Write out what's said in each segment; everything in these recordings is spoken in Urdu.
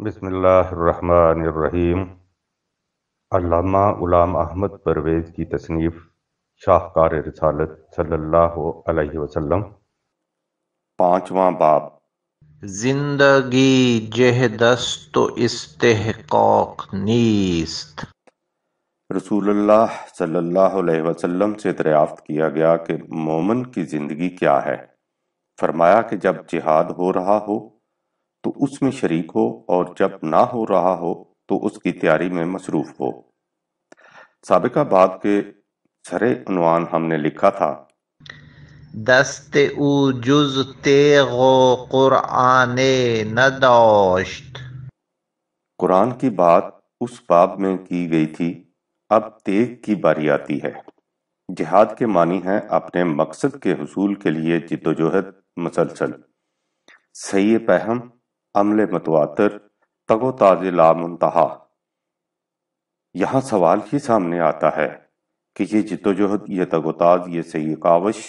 بسم اللہ الرحمن الرحیم۔ علامہ غلام احمد پرویز کی تصنیف شاہکار رسالت صلی اللہ علیہ وسلم۔ پانچواں باب۔ زندگی جہدست و استحقاق نیست۔ رسول اللہ صلی اللہ علیہ وسلم سے دریافت کیا گیا کہ مومن کی زندگی کیا ہے؟ فرمایا کہ جب جہاد ہو رہا ہو تو اس میں شریک ہو، اور جب نہ ہو رہا ہو تو اس کی تیاری میں مصروف ہو۔ سابقہ باب کے سر عنوان ہم نے لکھا تھا دست او جز تیغ و قرآن نداشت۔ قرآن کی بات اس باب میں کی گئی تھی، اب تیغ کی باری آتی ہے۔ جہاد کے معنی ہیں اپنے مقصد کے حصول کے لیے جدوجہد مسلسل، صحیح فہم، عمل متواتر، تگ و تاز لا منتہا۔ یہاں سوال یہ سامنے آتا ہے کہ یہ جدوجہد، یہ تگ و تاز، یہ صحیح کاوش،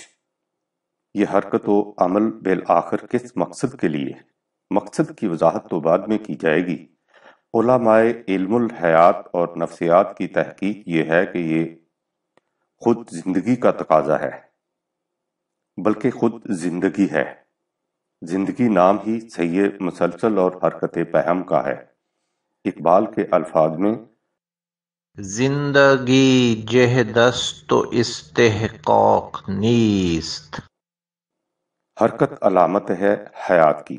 یہ حرکت و عمل بالآخر کس مقصد کے لیے؟ مقصد کی وضاحت تو بعد میں کی جائے گی۔ علماء علم الحیات اور نفسیات کی تحقیق یہ ہے کہ یہ خود زندگی کا تقاضا ہے، بلکہ خود زندگی ہے۔ زندگی نام ہی صحیح مسلسل اور حرکت پہم کا ہے۔ اقبال کے الفاظ میں زندگی جہدست و استحقاق نیست۔ حرکت علامت ہے حیات کی۔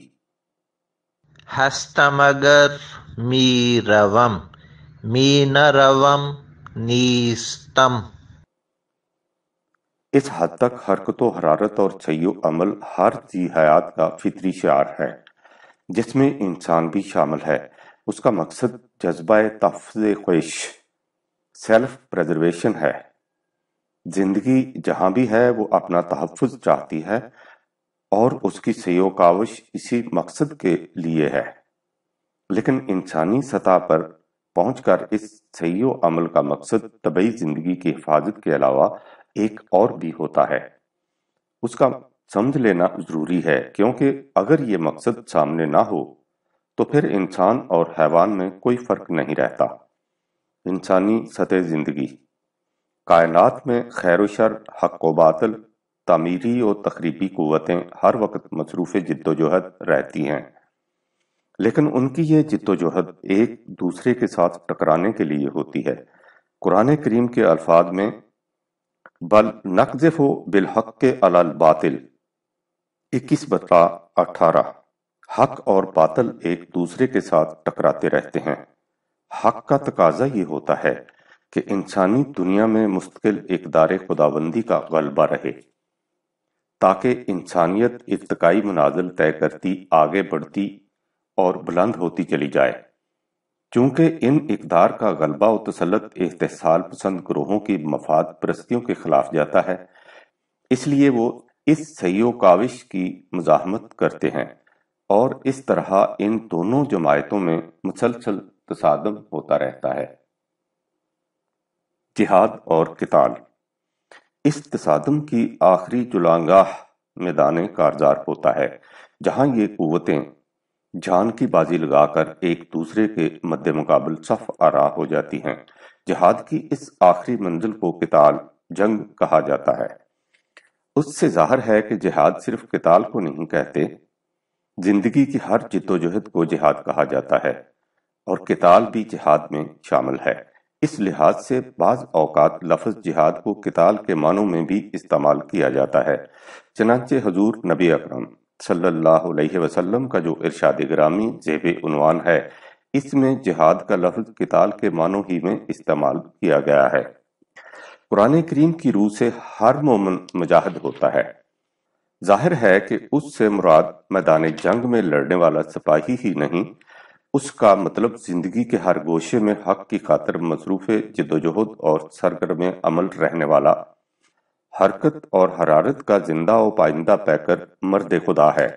ہستم اگر می روم می نہ روم نیستم۔ اس حد تک حرکت و حرارت اور سعی و عمل ہر ذی حیات کا فطری شعار ہے، جس میں انسان بھی شامل ہے۔ اس کا مقصد جذبہ تحفظ خواہش، سیلف پریزرویشن ہے۔ زندگی جہاں بھی ہے وہ اپنا تحفظ چاہتی ہے، اور اس کی سعی و کاوش اسی مقصد کے لیے ہے۔ لیکن انسانی سطح پر پہنچ کر اس سعی و عمل کا مقصد طبعی زندگی کی حفاظت کے علاوہ ایک اور بھی ہوتا ہے۔ اس کا سمجھ لینا ضروری ہے، کیونکہ اگر یہ مقصد سامنے نہ ہو تو پھر انسان اور حیوان میں کوئی فرق نہیں رہتا۔ انسانی سطح زندگی، کائنات میں خیر و شر، حق و باطل، تعمیری و تخریبی قوتیں ہر وقت مصروف جدوجہد رہتی ہیں، لیکن ان کی یہ جدوجہد ایک دوسرے کے ساتھ ٹکرانے کے لیے ہوتی ہے۔ قرآن کریم کے الفاظ میں بل نقذف بالحق علی الباطل 21/18، حق اور باطل ایک دوسرے کے ساتھ ٹکراتے رہتے ہیں۔ حق کا تقاضا یہ ہوتا ہے کہ انسانی دنیا میں مستقل اقدار خداوندی کا غلبہ رہے، تاکہ انسانیت ارتقائی منازل طے کرتی، آگے بڑھتی اور بلند ہوتی چلی جائے۔ چونکہ ان اقدار کا غلبہ و تسلط استحصال پسند گروہوں کی مفاد پرستیوں کے خلاف جاتا ہے، اس لیے وہ اس سعی و کاوش کی مزاحمت کرتے ہیں، اور اس طرح ان دونوں جماعتوں میں مسلسل تصادم ہوتا رہتا ہے۔ جہاد اور قتال، اس تصادم کی آخری جلانگاہ میدان کارزار ہوتا ہے، جہاں یہ قوتیں جان کی بازی لگا کر ایک دوسرے کے مد مقابل صف آرا ہو جاتی ہیں۔ جہاد کی اس آخری منزل کو قتال، جنگ کہا جاتا ہے۔ اس سے ظاہر ہے کہ جہاد صرف قتال کو نہیں کہتے، زندگی کی ہر جدوجہد کو جہاد کہا جاتا ہے، اور قتال بھی جہاد میں شامل ہے۔ اس لحاظ سے بعض اوقات لفظ جہاد کو قتال کے معنوں میں بھی استعمال کیا جاتا ہے۔ چنانچہ حضور نبی اکرم صلی اللہ علیہ وسلم کا جو ارشاد گرامی زیب عنوان ہے، اس میں جہاد کا لفظ قتال کے معنوں ہی میں استعمال کیا گیا ہے۔ قرآن کریم کی روح سے ہر مومن مجاہد ہوتا ہے۔ ظاہر ہے کہ اس سے مراد میدان جنگ میں لڑنے والا سپاہی ہی نہیں، اس کا مطلب زندگی کے ہر گوشے میں حق کی خاطر مصروف جدوجہد اور سرگرم عمل رہنے والا، حرکت اور حرارت کا زندہ و پائندہ پیکر مرد خدا ہے۔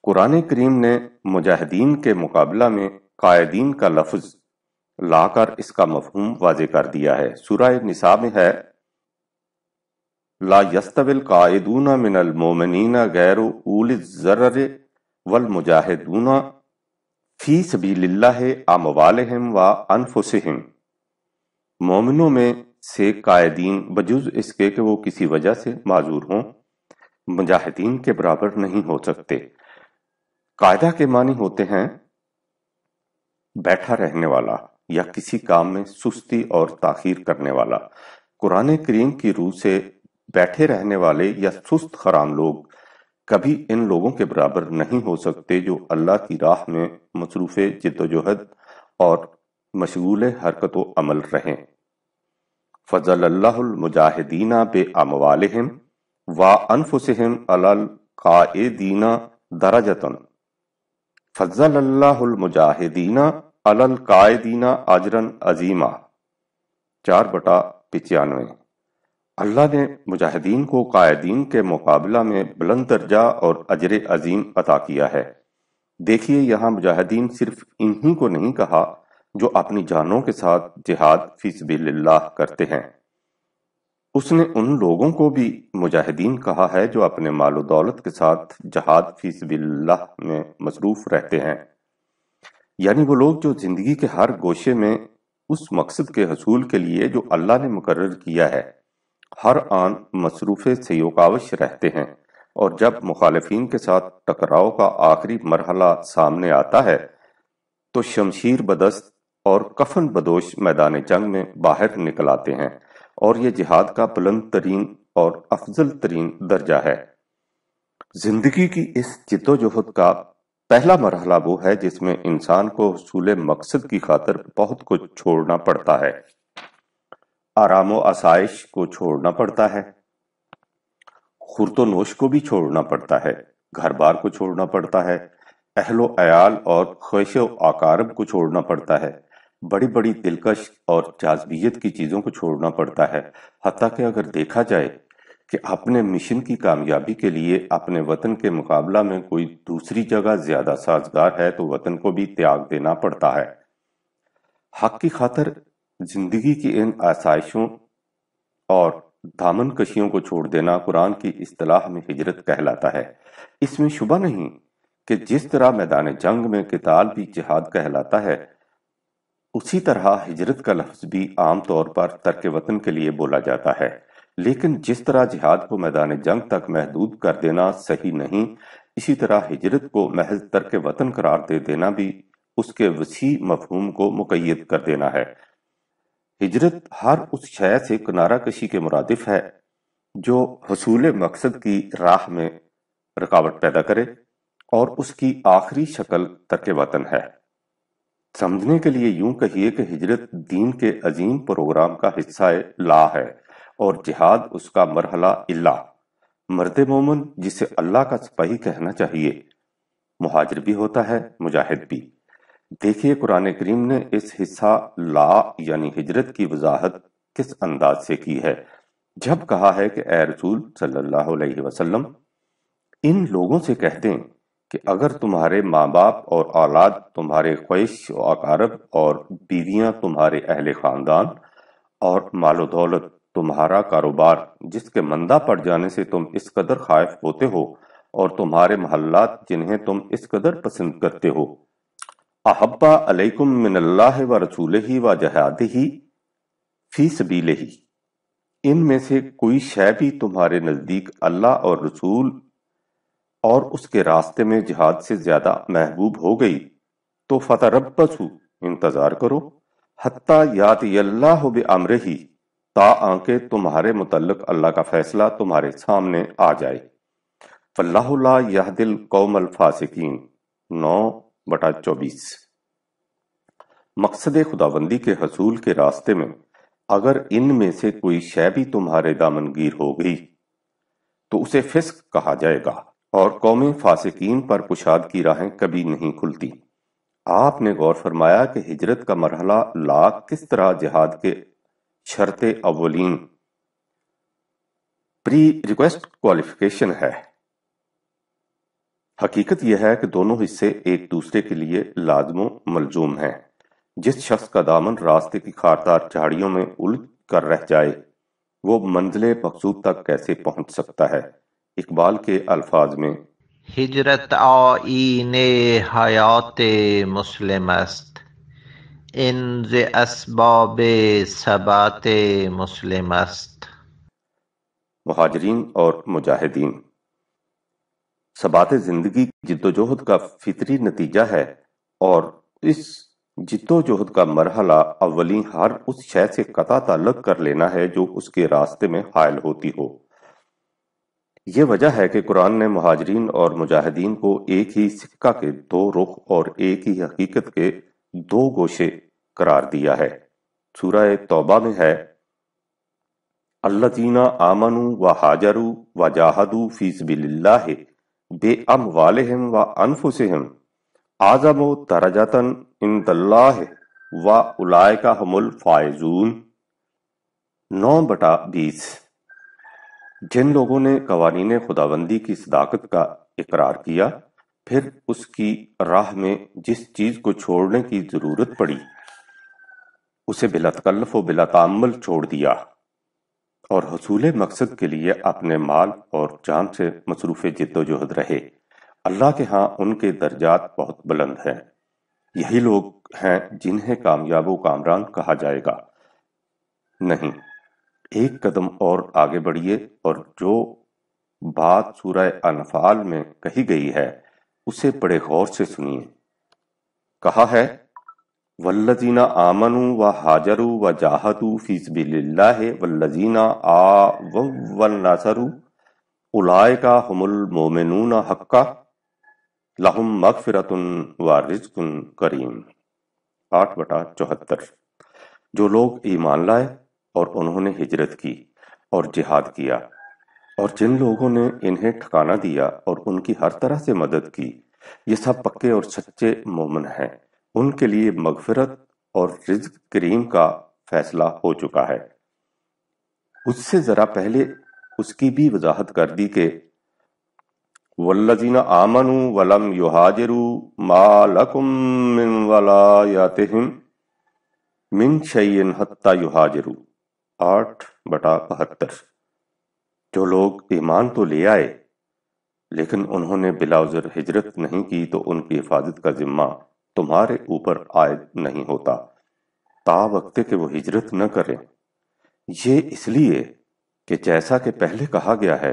قرآن کریم نے مجاہدین کے مقابلہ میں قائدین کا لفظ لا کر اس کا مفہوم واضح کر دیا ہے۔ سورہ نساء میں ہے لا یستوی القاعدون من المؤمنین غیر اولی الضرر والمجاہدون فی سبیل اللہ اموالہم و انفسہم، مومنوں میں سے قائدین بجز اس کے کہ وہ کسی وجہ سے معذور ہوں مجاہدین کے برابر نہیں ہو سکتے۔ قاعدہ کے معنی ہوتے ہیں بیٹھا رہنے والا یا کسی کام میں سستی اور تاخیر کرنے والا۔ قرآن کریم کی روح سے بیٹھے رہنے والے یا سست خرام لوگ کبھی ان لوگوں کے برابر نہیں ہو سکتے جو اللہ کی راہ میں مصروف جد و جہد اور مشغول حرکت و عمل رہیں۔ فضل اللہ المجاہدین باموالہم وانفسہم علی القائدین درجۃ، فضل اللہ المجاہدین علی القائدین اجرا عظیما، 4/95۔ اللہ نے مجاہدین کو قائدین کے مقابلہ میں بلند درجہ اور اجر عظیم عطا کیا ہے۔ دیکھیے یہاں مجاہدین صرف انہی کو نہیں کہا جو اپنی جانوں کے ساتھ جہاد فی سبیل اللہ کرتے ہیں، اس نے ان لوگوں کو بھی مجاہدین کہا ہے جو اپنے مال و دولت کے ساتھ جہاد فی سبیل اللہ میں مصروف رہتے ہیں، یعنی وہ لوگ جو زندگی کے ہر گوشے میں اس مقصد کے حصول کے لیے جو اللہ نے مقرر کیا ہے ہر آن مصروف سیوکاوش رہتے ہیں، اور جب مخالفین کے ساتھ ٹکراؤ کا آخری مرحلہ سامنے آتا ہے تو شمشیر بدست اور کفن بدوش میدان جنگ میں باہر نکل آتے ہیں، اور یہ جہاد کا بلند ترین اور افضل ترین درجہ ہے۔ زندگی کی اس جد و جہد کا پہلا مرحلہ وہ ہے جس میں انسان کو حصول مقصد کی خاطر بہت کچھ چھوڑنا پڑتا ہے، آرام و آسائش کو چھوڑنا پڑتا ہے، خورد و نوش کو بھی چھوڑنا پڑتا ہے، گھر بار کو چھوڑنا پڑتا ہے، اہل و عیال اور خویش و اقارب کو چھوڑنا پڑتا ہے، بڑی بڑی دلکش اور جاذبیت کی چیزوں کو چھوڑنا پڑتا ہے، حتیٰ کہ اگر دیکھا جائے کہ اپنے مشن کی کامیابی کے لیے اپنے وطن کے مقابلہ میں کوئی دوسری جگہ زیادہ سازگار ہے تو وطن کو بھی تیاگ دینا پڑتا ہے۔ حق کی خاطر زندگی کی ان آسائشوں اور دامن کشیوں کو چھوڑ دینا قرآن کی اصطلاح میں ہجرت کہلاتا ہے۔ اس میں شبہ نہیں کہ جس طرح میدان جنگ میں قتال بھی جہاد کہلاتا ہے، اسی طرح ہجرت کا لفظ بھی عام طور پر ترک وطن کے لیے بولا جاتا ہے، لیکن جس طرح جہاد کو میدان جنگ تک محدود کر دینا صحیح نہیں، اسی طرح ہجرت کو محض ترک وطن قرار دے دینا بھی اس کے وسیع مفہوم کو مقید کر دینا ہے۔ ہجرت ہر اس شے سے کنارہ کشی کے مرادف ہے جو حصول مقصد کی راہ میں رکاوٹ پیدا کرے، اور اس کی آخری شکل ترک وطن ہے۔ سمجھنے کے لیے یوں کہیے کہ ہجرت دین کے عظیم پروگرام کا حصہ لا ہے اور جہاد اس کا مرحلہ الا۔ مرد مومن جسے اللہ کا سپاہی کہنا چاہیے مہاجر بھی ہوتا ہے، مجاہد بھی۔ دیکھیے قرآن کریم نے اس حصہ لا یعنی ہجرت کی وضاحت کس انداز سے کی ہے جب کہا ہے کہ اے رسول صلی اللہ علیہ وسلم ان لوگوں سے کہہ دیں کہ اگر تمہارے ماں باپ اور اولاد تمہارے خویش و اقارب اور بیویاں تمہارے اہل خاندان اور مال و دولت تمہارا کاروبار جس کے مندہ پڑ جانے سے تم اس قدر خائف ہوتے ہو اور تمہارے محلات جنہیں تم اس قدر پسند کرتے ہو، احبا علیکم من اللہ و رسولہ و جہادہ فی سبیلہ، ان میں سے کوئی شے بھی تمہارے نزدیک اللہ اور رسول اور اس کے راستے میں جہاد سے زیادہ محبوب ہو گئی تو فتربصوا، انتظار کرو، حتیٰ یاتی اللہ بامرہ، تا آنکہ تمہارے متعلق اللہ کا فیصلہ تمہارے سامنے آ جائے۔ فاللہ لا یہدی القوم الفاسقین، 9/24۔ مقصد خداوندی کے حصول کے راستے میں اگر ان میں سے کوئی شے بھی تمہارے دامنگیر ہو گئی تو اسے فسق کہا جائے گا، اور قوم فاسقین پر کشاد کی راہیں کبھی نہیں کھلتی۔ آپ نے غور فرمایا کہ ہجرت کا مرحلہ لا کس طرح جہاد کے شرط اولین پری ریکویسٹ کوالیفیکیشن ہے۔ حقیقت یہ ہے کہ دونوں حصے ایک دوسرے کے لیے لازم و ملزوم ہیں۔ جس شخص کا دامن راستے کی خاردار جھاڑیوں میں الجھ کر رہ جائے وہ منزل مقصود تک کیسے پہنچ سکتا ہے؟ اقبال کے الفاظ میں هجرت آیین حیات مسلم است. این ز اسباب ثبات مسلم است. مہاجرین اور مجاہدین ثبات زندگی کی جدوجہد کا فطری نتیجہ ہے، اور اس جدوجہد کا مرحلہ اولین ہر اس شے سے قطع تعلق کر لینا ہے جو اس کے راستے میں حائل ہوتی ہو۔ یہ وجہ ہے کہ قرآن نے مہاجرین اور مجاہدین کو ایک ہی سکہ کے دو رخ اور ایک ہی حقیقت کے دو گوشے قرار دیا ہے۔ سورہ توبہ میں ہے الذین آمنوا وہاجروا وجاہدوا فی سبیل اللہ باموالہم وانفسہم اعظم درجۃ عند اللہ واولئک ھم الفائزون۔ 9/20۔ جن لوگوں نے قوانین خداوندی کی صداقت کا اقرار کیا، پھر اس کی راہ میں جس چیز کو چھوڑنے کی ضرورت پڑی اسے بلا تکلف و بلا تعمل چھوڑ دیا، اور حصول مقصد کے لیے اپنے مال اور جان سے مصروف جد و جہد رہے۔ اللہ کے ہاں ان کے درجات بہت بلند ہیں۔ یہی لوگ ہیں جنہیں کامیاب و کامران کہا جائے گا۔ نہیں، ایک قدم اور آگے بڑھیے اور جو بات سورہ انفال میں کہی گئی ہے اسے بڑے غور سے سنیے۔ کہا ہے والذین آمنوا وہاجروا وجاہدوا فی سبیل اللہ والذین آووا ونصروا اولئک ھم المؤمنون حقا لہم مغفرۃ ورزق کریم۔ 8/74۔ جو لوگ ایمان لائے اور انہوں نے ہجرت کی اور جہاد کیا، اور جن لوگوں نے انہیں ٹھکانہ دیا اور ان کی ہر طرح سے مدد کی، یہ سب پکے اور سچے مومن ہیں، ان کے لیے مغفرت اور رزق کریم کا فیصلہ ہو چکا ہے۔ اس سے ذرا پہلے اس کی بھی وضاحت کر دی کہ والذین آمنوا ولم یہاجروا ما لکم من ولایتہم من شیء حتی یہاجروا۔ 8/72۔ جو لوگ ایمان تو لے آئے لیکن انہوں نے بلا عذر ہجرت نہیں کی تو ان کی حفاظت کا ذمہ تمہارے اوپر عائد نہیں ہوتا تا وقت کہ وہ ہجرت نہ کریں۔ یہ اس لیے کہ جیسا کہ پہلے کہا گیا ہے،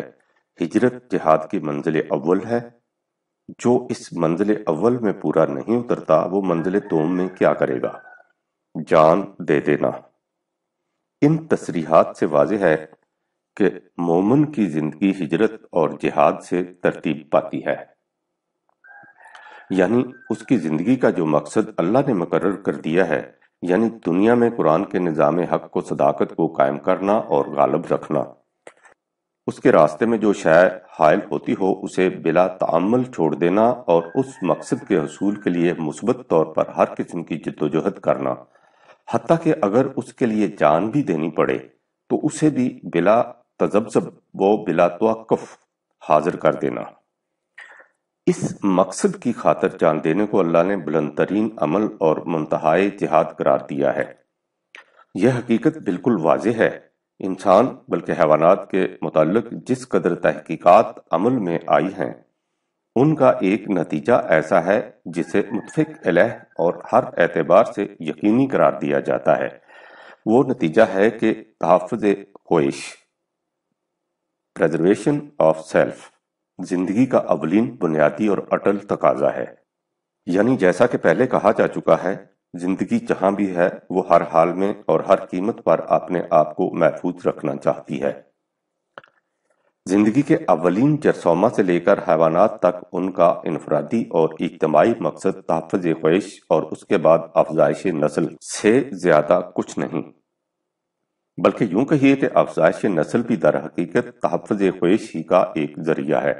ہجرت جہاد کی منزل اول ہے۔ جو اس منزل اول میں پورا نہیں اترتا وہ منزل دوم میں کیا کرے گا؟ جان دے دینا۔ ان تصریحات سے واضح ہے کہ مومن کی زندگی ہجرت اور جہاد سے ترتیب پاتی ہے، یعنی اس کی زندگی کا جو مقصد اللہ نے مقرر کر دیا ہے، یعنی دنیا میں قرآن کے نظام حق و صداقت کو قائم کرنا اور غالب رکھنا، اس کے راستے میں جو شے حائل ہوتی ہو اسے بلا تعمل چھوڑ دینا اور اس مقصد کے حصول کے لیے مثبت طور پر ہر قسم کی جدوجہد کرنا، حتیٰ کہ اگر اس کے لیے جان بھی دینی پڑے تو اسے بھی بلا تذبذب و بلا توقف حاضر کر دینا۔ اس مقصد کی خاطر جان دینے کو اللہ نے بلند ترین عمل اور منتہائے جہاد قرار دیا ہے۔ یہ حقیقت بالکل واضح ہے۔ انسان بلکہ حیوانات کے متعلق جس قدر تحقیقات عمل میں آئی ہیں ان کا ایک نتیجہ ایسا ہے جسے متفق علیہ اور ہر اعتبار سے یقینی قرار دیا جاتا ہے۔ وہ نتیجہ ہے کہ تحفظ خواہش، پریزرویشن آف سیلف، زندگی کا اولین بنیادی اور اٹل تقاضا ہے۔ یعنی جیسا کہ پہلے کہا جا چکا ہے، زندگی جہاں بھی ہے وہ ہر حال میں اور ہر قیمت پر اپنے آپ کو محفوظ رکھنا چاہتی ہے۔ زندگی کے اولین جرثومہ سے لے کر حیوانات تک ان کا انفرادی اور اجتماعی مقصد تحفظ خواہش اور اس کے بعد افزائش نسل سے زیادہ کچھ نہیں، بلکہ یوں کہیے کہ افزائش نسل بھی در حقیقت تحفظ خواہش ہی کا ایک ذریعہ ہے۔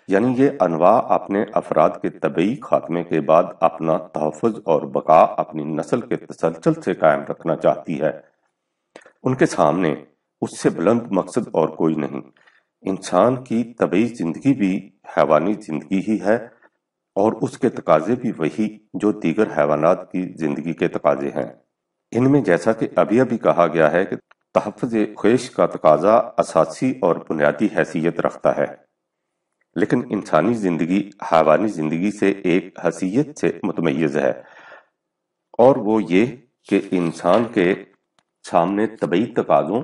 یعنی یہ انواع اپنے افراد کے طبعی خاتمے کے بعد اپنا تحفظ اور بقا اپنی نسل کے تسلسل سے قائم رکھنا چاہتی ہے۔ ان کے سامنے اس سے بلند مقصد اور کوئی نہیں۔ انسان کی طبعی زندگی بھی حیوانی زندگی ہی ہے اور اس کے تقاضے بھی وہی جو دیگر حیوانات کی زندگی کے تقاضے ہیں۔ ان میں جیسا کہ ابھی کہا گیا ہے کہ تحفظ خواہش کا تقاضا اساسی اور بنیادی حیثیت رکھتا ہے۔ لیکن انسانی زندگی حیوانی زندگی سے ایک حیثیت سے متمیز ہے، اور وہ یہ کہ انسان کے سامنے طبعی تقاضوں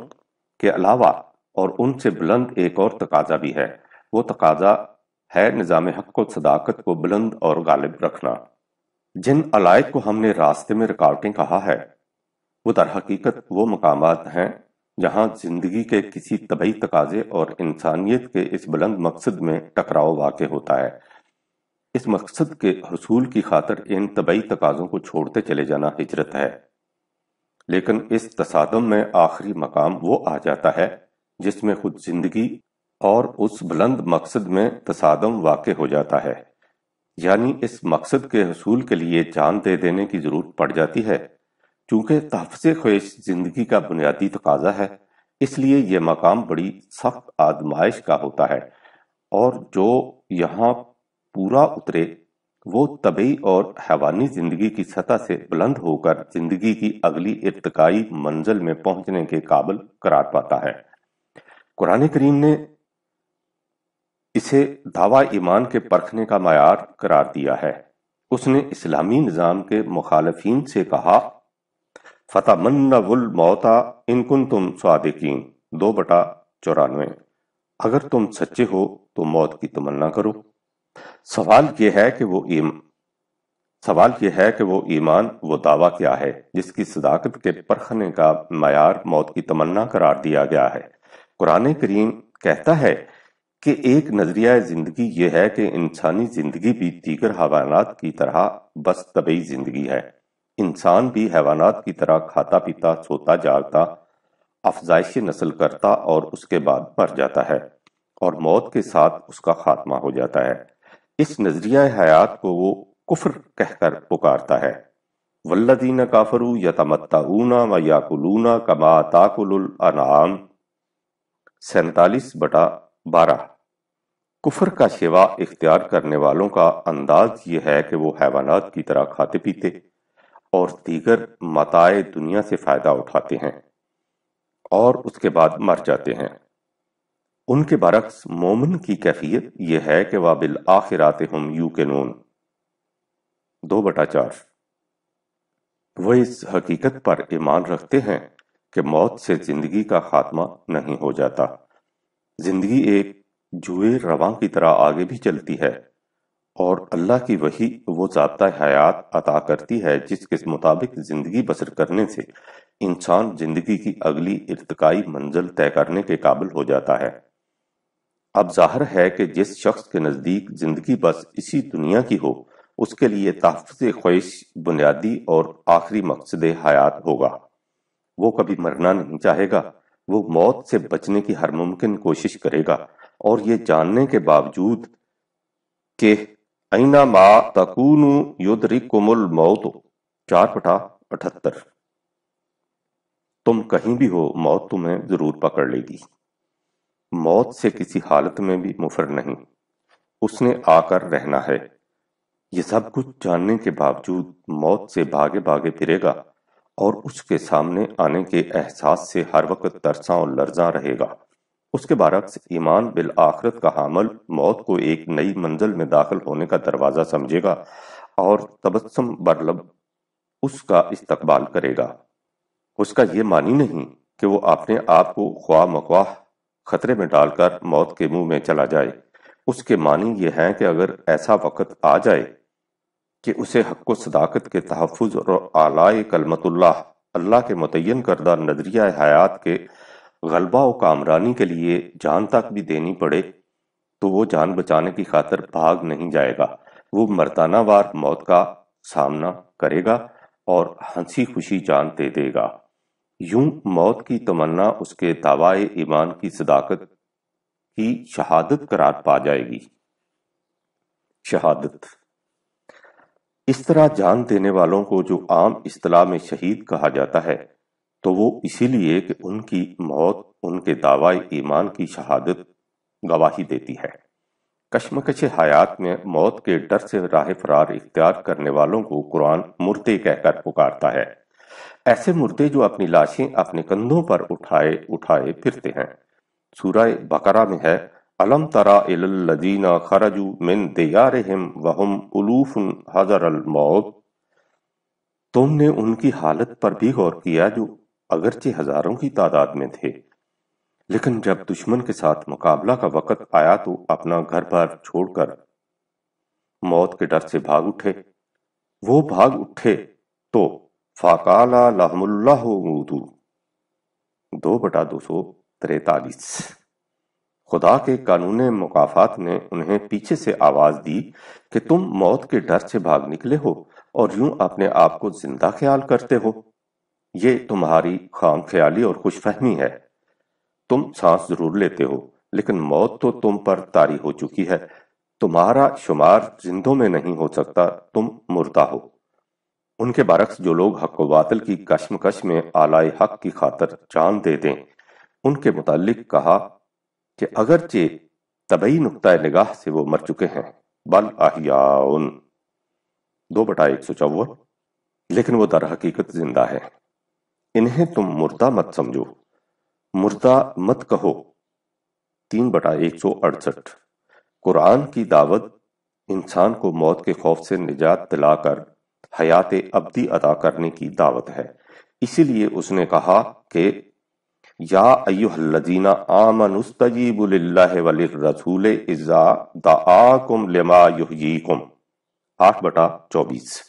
کے علاوہ اور ان سے بلند ایک اور تقاضا بھی ہے۔ وہ تقاضا ہے نظام حق و صداقت کو بلند اور غالب رکھنا۔ جن علائق کو ہم نے راستے میں رکاوٹیں کہا ہے، وہ در حقیقت وہ مقامات ہیں جہاں زندگی کے کسی طبعی تقاضے اور انسانیت کے اس بلند مقصد میں ٹکراؤ واقع ہوتا ہے۔ اس مقصد کے حصول کی خاطر ان طبعی تقاضوں کو چھوڑتے چلے جانا ہجرت ہے، لیکن اس تصادم میں آخری مقام وہ آ جاتا ہے جس میں خود زندگی اور اس بلند مقصد میں تصادم واقع ہو جاتا ہے، یعنی اس مقصد کے حصول کے لیے جان دے دینے کی ضرورت پڑ جاتی ہے۔ چونکہ تحفظ خواہش زندگی کا بنیادی تقاضا ہے، اس لیے یہ مقام بڑی سخت آزمائش کا ہوتا ہے، اور جو یہاں پورا اترے وہ طبعی اور حیوانی زندگی کی سطح سے بلند ہو کر زندگی کی اگلی ارتقائی منزل میں پہنچنے کے قابل قرار پاتا ہے۔ قرآن کریم نے اسے دعویٰ ایمان کے پرکھنے کا معیار قرار دیا ہے۔ اس نے اسلامی نظام کے مخالفین سے کہا، فَتَمَنَّوُا الْمَوْتَ إِن كُنتُمْ صَادِقِينَ 2/94۔ اگر تم سچے ہو تو موت کی تمنا کرو۔ سوال یہ ہے کہ وہ ایمان، وہ دعویٰ کیا ہے جس کی صداقت کے پرکھنے کا معیار موت کی تمنا قرار دیا گیا ہے۔ قرآن کریم کہتا ہے کہ ایک نظریہ زندگی یہ ہے کہ انسانی زندگی بھی دیگر حیوانات کی طرح بس طبعی زندگی ہے۔ انسان بھی حیوانات کی طرح کھاتا پیتا، سوتا جاگتا، افزائش نسل کرتا اور اس کے بعد مر جاتا ہے، اور موت کے ساتھ اس کا خاتمہ ہو جاتا ہے۔ اس نظریہ حیات کو وہ کفر کہہ کر پکارتا ہے۔ والذین کافروا یتمتعون ویاکلون کما تاکل الانعام 47/12۔ کفر کا شیوا اختیار کرنے والوں کا انداز یہ ہے کہ وہ حیوانات کی طرح کھاتے پیتے اور دیگر متاع دنیا سے فائدہ اٹھاتے ہیں اور اس کے بعد مر جاتے ہیں۔ ان کے برعکس مومن کی کیفیت یہ ہے کہ وَبِالْآخِرَةِ هُمْ يُوقِنُونَ 2/4۔ وہ اس حقیقت پر ایمان رکھتے ہیں کہ موت سے زندگی کا خاتمہ نہیں ہو جاتا۔ زندگی ایک جوئے رواں کی طرح آگے بھی چلتی ہے، اور اللہ کی وحی وہ ضابطہ حیات عطا کرتی ہے جس کے مطابق زندگی بسر کرنے سے انسان زندگی کی اگلی ارتقائی منزل طے کرنے کے قابل ہو جاتا ہے۔ اب ظاہر ہے کہ جس شخص کے نزدیک زندگی بس اسی دنیا کی ہو، اس کے لیے تحفظ خواہش بنیادی اور آخری مقصد حیات ہوگا۔ وہ کبھی مرنا نہیں چاہے گا، وہ موت سے بچنے کی ہر ممکن کوشش کرے گا، اور یہ جاننے کے باوجود کہ اینما تکونوا یدرککم الموت 4/78۔ تم کہیں بھی ہو، موت تمہیں ضرور پکڑ لے گی۔ موت سے کسی حالت میں بھی مفر نہیں، اس نے آ کر رہنا ہے۔ یہ سب کچھ جاننے کے باوجود موت سے بھاگے بھاگے پھرے گا، اور اس کے سامنے آنے کے احساس سے ہر وقت ترساں اور لرزاں رہے گا۔ اس کے برعکس ایمان بالآخرت کا حامل موت کو ایک نئی منزل میں داخل ہونے کا دروازہ سمجھے گا اور تبسم برلب اس کا استقبال کرے گا۔ اس کا یہ معنی نہیں کہ وہ اپنے آپ کو خواہ مخواہ خطرے میں ڈال کر موت کے منہ میں چلا جائے۔ اس کے معنی یہ ہیں کہ اگر ایسا وقت آ جائے کہ اسے حق و صداقت کے تحفظ اور اعلاء کلمت اللہ کے متعین کردہ نظریہ حیات کے غلبہ و کامرانی کے لیے جان تک بھی دینی پڑے، تو وہ جان بچانے کی خاطر بھاگ نہیں جائے گا، وہ مردانہ وار موت کا سامنا کرے گا اور ہنسی خوشی جان دے دے گا۔ یوں موت کی تمنا اس کے دعویٰ ایمان کی صداقت کی شہادت قرار پا جائے گی۔ شہادت اس طرح جان دینے والوں کو جو عام اصطلاح میں شہید کہا جاتا ہے، تو وہ اسی لیے کہ ان کی موت ان کے دعویٰ ایمان کی شہادت گواہی دیتی ہے۔ کشمکش حیات میں موت کے ڈر سے راہ فرار اختیار کرنے والوں کو قرآن مردے کہہ کر پکارتا ہے۔ ایسے مردے جو اپنی لاشیں اپنے کندھوں پر اٹھائے پھرتے ہیں۔ سورہ بقرہ میں ہے، الم ترى الى الذين خرجوا من ديارهم وهم الوف حذر الموت، تم نے ان کی حالت پر بھی غور کیا جو اگرچہ ہزاروں کی تعداد میں تھے، لیکن جب دشمن کے ساتھ مقابلہ کا وقت آیا تو اپنا گھر بار چھوڑ کر موت کے ڈر سے بھاگ اٹھے۔ وہ بھاگ اٹھے تو فَقَالَ لَهُمُ اللَّهُ مُوتُوا 2/243۔ خدا کے قانون مکافات نے انہیں پیچھے سے آواز دی کہ تم موت کے ڈر سے بھاگ نکلے ہو اور یوں اپنے آپ کو زندہ خیال کرتے ہو۔ یہ تمہاری خام خیالی اور خوش فہمی ہے۔ تم سانس ضرور لیتے ہو لیکن موت تو تم پر طاری ہو چکی ہے۔ تمہارا شمار زندوں میں نہیں ہو سکتا، تم مردہ ہو۔ ان کے برعکس جو لوگ حق و باطل کی کشمکش میں آلائے حق کی خاطر جان دے دیں، ان کے متعلق کہا کہ اگرچہ طبعی نقطۂ نگاہ سے وہ مر چکے ہیں، بل احیاء 2/154، لیکن وہ در حقیقت زندہ ہے۔ انہیں تم مردہ مت سمجھو، مردہ مت کہو 3/168۔ قرآن کی دعوت انسان کو موت کے خوف سے نجات دلا کر حیات ابدی عطا کرنے کی دعوت ہے۔ اسی لیے اس نے کہا کہ یا ایھا الذین آمنوا استجیبوا للہ وللرسول اذا دعاکم لما یحییکم 8/24۔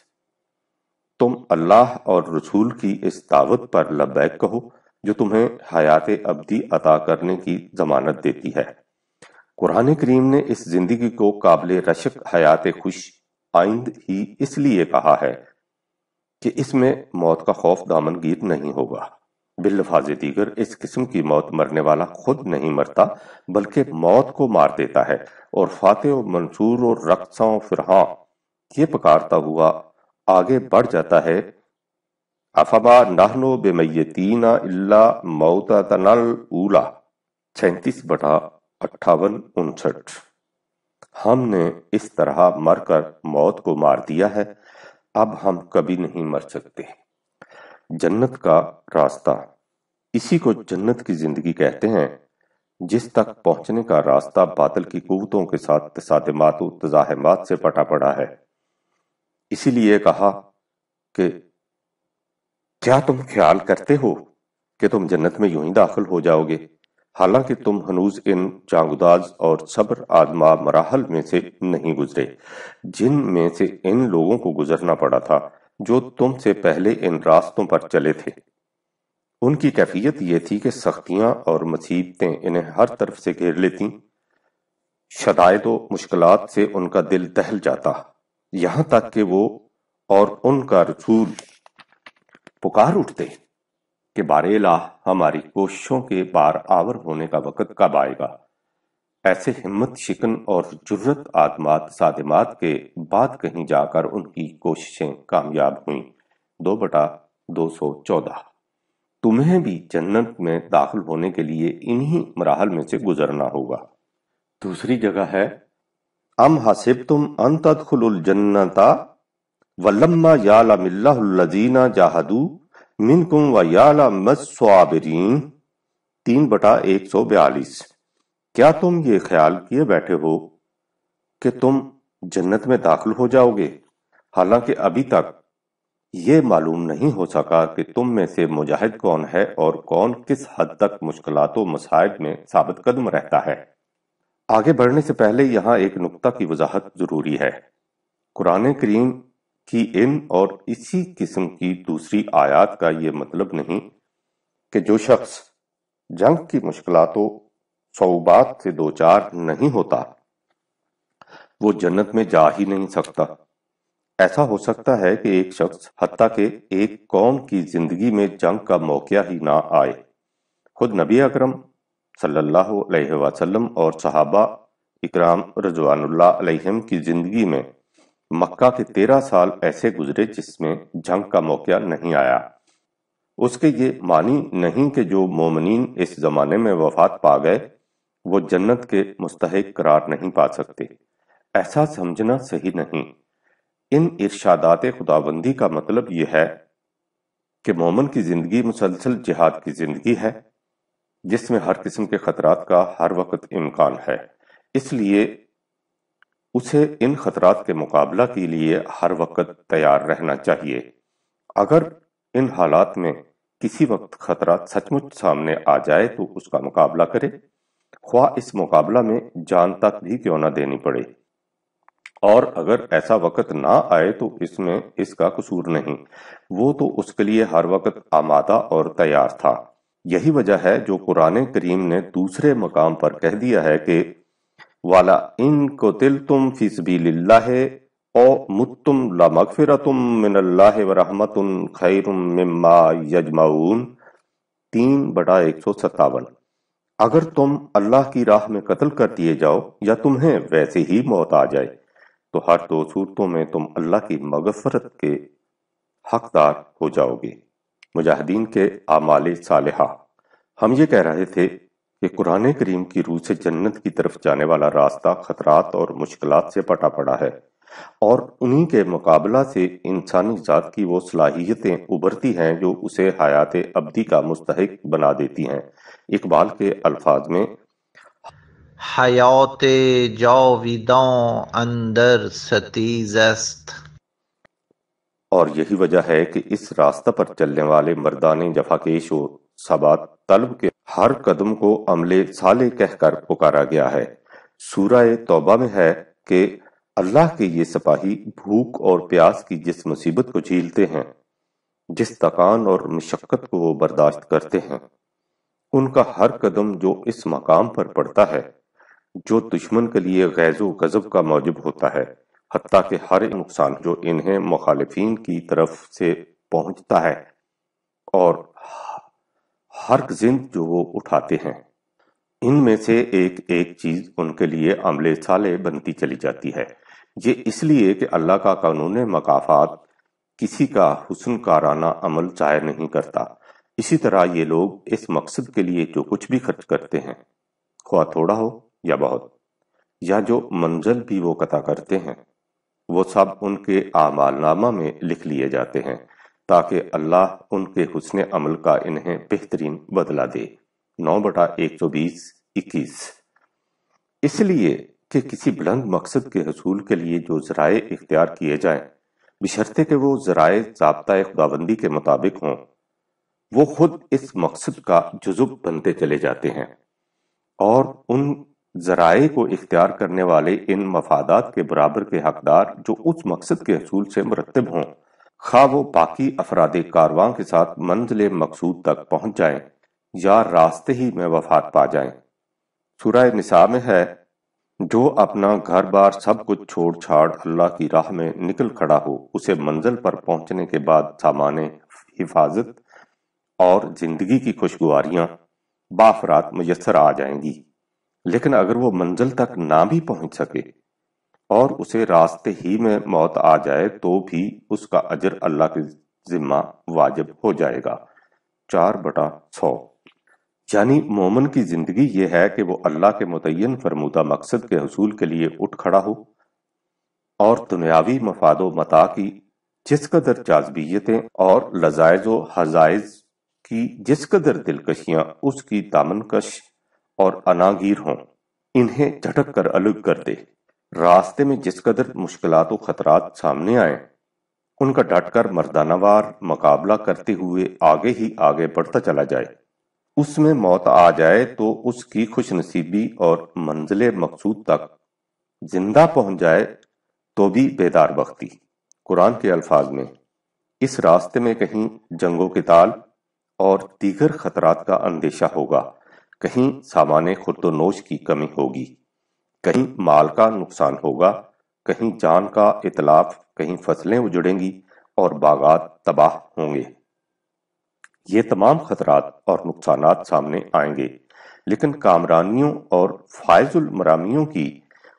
تم اللہ اور رسول کی اس دعوت پر لبیک کہو جو تمہیں حیات ابدی عطا کرنے کی ضمانت دیتی ہے۔ قرآن کریم نے اس زندگی کو قابل رشک حیات خوش آئند ہی اس لیے کہا ہے کہ اس میں موت کا خوف دامن گیر نہیں ہوگا۔ باللفاظ دیگر اس قسم کی موت مرنے والا خود نہیں مرتا بلکہ موت کو مار دیتا ہے، اور فاتح و منصور و رقصاں و فرحاں یہ پکارتا ہوا آگے بڑھ جاتا ہے، افما نحن بمیتین الا موتتنا الاولی 37/58-59۔ ہم نے اس طرح مر کر موت کو مار دیا ہے، اب ہم کبھی نہیں مر سکتے۔ جنت کا راستہ، اسی کو جنت کی زندگی کہتے ہیں، جس تک پہنچنے کا راستہ باطل کی قوتوں کے ساتھ تصادمات و تزاحمات سے پٹا پڑا ہے۔ اسی لیے کہا کہ کیا تم خیال کرتے ہو کہ تم جنت میں یوں ہی داخل ہو جاؤ گے، حالانکہ تم ہنوز ان جانگداز اور صبر آزما مراحل میں سے نہیں گزرے جن میں سے ان لوگوں کو گزرنا پڑا تھا جو تم سے پہلے ان راستوں پر چلے تھے۔ ان کی کیفیت یہ تھی کہ سختیاں اور مصیبتیں انہیں ہر طرف سے گھیر لیتیں، شدائد و مشکلات سے ان کا دل دہل جاتا، یہاں تک کہ وہ اور ان کا رسول پکار اٹھتے کہ بار الہ ہماری کوششوں کے بار آور ہونے کا وقت کب آئے گا۔ ایسے ہمت شکن اور جرت آزمات صادمات کے بعد کہیں جا کر ان کی کوششیں کامیاب ہوئیں۔ 2/214۔ تمہیں بھی جنت میں داخل ہونے کے لیے انہی مراحل میں سے گزرنا ہوگا۔ دوسری جگہ ہے ام حسبتم ان تدخلوا الجنۃ ولما یعلم اللہ الذین جاہدوا منکم ویعلم الصابرین 3/142۔ کیا تم یہ خیال کیے بیٹھے ہو کہ تم جنت میں داخل ہو جاؤ گے، حالانکہ ابھی تک یہ معلوم نہیں ہو سکا کہ تم میں سے مجاہد کون ہے اور کون کس حد تک مشکلات و مصائب میں ثابت قدم رہتا ہے۔ آگے بڑھنے سے پہلے یہاں ایک نقطہ کی وضاحت ضروری ہے۔ قرآن کریم کی ان اور اسی قسم کی دوسری آیات کا یہ مطلب نہیں کہ جو شخص جنگ کی مشکلات و صعوبات سے دوچار نہیں ہوتا وہ جنت میں جا ہی نہیں سکتا۔ ایسا ہو سکتا ہے کہ ایک شخص حتیٰ کہ ایک قوم کی زندگی میں جنگ کا موقع ہی نہ آئے۔ خود نبی اکرم صلی اللہ علیہ وسلم اور صحابہ اکرام رضوان اللہ علیہم کی زندگی میں مکہ کے 13 سال ایسے گزرے جس میں جنگ کا موقع نہیں آیا۔ اس کے یہ معنی نہیں کہ جو مومنین اس زمانے میں وفات پا گئے وہ جنت کے مستحق قرار نہیں پا سکتے، ایسا سمجھنا صحیح نہیں۔ ان ارشادات خداوندی کا مطلب یہ ہے کہ مومن کی زندگی مسلسل جہاد کی زندگی ہے جس میں ہر قسم کے خطرات کا ہر وقت امکان ہے۔ اس لیے اسے ان خطرات کے مقابلہ کے لیے ہر وقت تیار رہنا چاہیے۔ اگر ان حالات میں کسی وقت خطرہ سچ مچ سامنے آ جائے تو اس کا مقابلہ کرے، خواہ اس مقابلہ میں جان تک بھی کیوں نہ دینی پڑے، اور اگر ایسا وقت نہ آئے تو اس میں اس کا قصور نہیں، وہ تو اس کے لیے ہر وقت آمادہ اور تیار تھا۔ یہی وجہ ہے جو قرآن کریم نے دوسرے مقام پر کہہ دیا ہے کہ وَلَئِن قُتِلْتُمْ فِي سَبِيلِ اللَّهِ أَوْ مُتُّمْ لَمَغْفِرَةٌ مِّنَ اللَّهِ وَرَحْمَةٌ خَيْرٌ مِّمَّا يَجْمَعُونَ 3/157۔ اگر تم اللہ کی راہ میں قتل کر دیے جاؤ یا تمہیں ویسے ہی موت آ جائے تو ہر دو صورتوں میں تم اللہ کی مغفرت کے حقدار ہو جاؤ گے۔ مجاہدین کے اعمال صالحہ۔ ہم یہ کہہ رہے تھے کہ قرآن کریم کی روح سے جنت کی طرف جانے والا راستہ خطرات اور مشکلات سے پٹا پڑا ہے، اور انہی کے مقابلہ سے انسانی ذات کی وہ صلاحیتیں ابھرتی ہیں جو اسے حیات ابدی کا مستحق بنا دیتی ہیں۔ اقبال کے الفاظ میں حیات جاویداں اندر ستیز است۔ اور یہی وجہ ہے کہ اس راستہ پر چلنے والے مردان جفاکیش و ثبات طلب کے ہر قدم کو عمل صالح کہہ کر پکارا گیا ہے۔ سورہ توبہ میں ہے کہ اللہ کے یہ سپاہی بھوک اور پیاس کی جس مصیبت کو جھیلتے ہیں، جس تکان اور مشقت کو وہ برداشت کرتے ہیں، ان کا ہر قدم جو اس مقام پر پڑتا ہے جو دشمن کے لیے غیظ و غضب کا موجب ہوتا ہے، حتیٰ کہ ہر نقصان جو انہیں مخالفین کی طرف سے پہنچتا ہے اور ہر زند جو وہ اٹھاتے ہیں، ان میں سے ایک ایک چیز ان کے لیے عمل صالح بنتی چلی جاتی ہے۔ یہ اس لیے کہ اللہ کا قانون مکافات کسی کا حسن کارانہ عمل ظاہر نہیں کرتا۔ اسی طرح یہ لوگ اس مقصد کے لیے جو کچھ بھی خرچ کرتے ہیں، خواہ تھوڑا ہو یا بہت، یا جو منزل بھی وہ قطع کرتے ہیں، وہ سب ان کے اعمال نامہ میں لکھ لیے جاتے ہیں تاکہ اللہ ان کے حسن عمل کا انہیں بہترین بدلہ دے۔ 9/120-21۔ اس لیے کہ کسی بلند مقصد کے حصول کے لیے جو ذرائع اختیار کیے جائیں، بشرطے کہ وہ ذرائع ضابطۂ خداوندی کے مطابق ہوں، وہ خود اس مقصد کا جزو بنتے چلے جاتے ہیں، اور ان ذرائع کو اختیار کرنے والے ان مفادات کے برابر کے حقدار جو اس مقصد کے حصول سے مرتب ہوں، خواہ وہ باقی افراد کارواں کے ساتھ منزل مقصود تک پہنچ جائیں یا راستے ہی میں وفات پا جائیں۔ سورہ نساء میں ہے، جو اپنا گھر بار سب کچھ چھوڑ چھاڑ اللہ کی راہ میں نکل کھڑا ہو، اسے منزل پر پہنچنے کے بعد سامان حفاظت اور زندگی کی خوشگواریاں بافرات میسر آ جائیں گی، لیکن اگر وہ منزل تک نہ بھی پہنچ سکے اور اسے راستے ہی میں موت آ جائے تو بھی اس کا اجر اللہ کے ذمہ واجب ہو جائے گا۔ 4/100۔ یعنی مومن کی زندگی یہ ہے کہ وہ اللہ کے متعین فرمودہ مقصد کے حصول کے لیے اٹھ کھڑا ہو، اور دنیاوی مفاد و متاع کی جس قدر جاذبیتیں اور لذائذ و حظائظ کی جس قدر دلکشیاں اس کی دامن کش اور اناگیر ہوں، انہیں جھٹک کر الگ کر دے۔ راستے میں جس قدر مشکلات و خطرات سامنے آئیں، ان کا ڈٹ کر مردانہ وار مقابلہ کرتے ہوئے آگے ہی آگے بڑھتا چلا جائے۔ اس میں موت آ جائے تو اس کی خوش نصیبی اور منزل مقصود تک زندہ پہنچ جائے تو بھی بیدار بختی۔ قرآن کے الفاظ میں اس راستے میں کہیں جنگ و قتال اور دیگر خطرات کا اندیشہ ہوگا، کہیں سامان خورد و نوش کی کمی ہوگی، کہیں مال کا نقصان ہوگا، کہیں جان کا اتلاف، کہیں فصلیں اجڑیں گی اور باغات تباہ ہوں گے۔ یہ تمام خطرات اور نقصانات سامنے آئیں گے، لیکن کامرانیوں اور فائز المرامیوں کی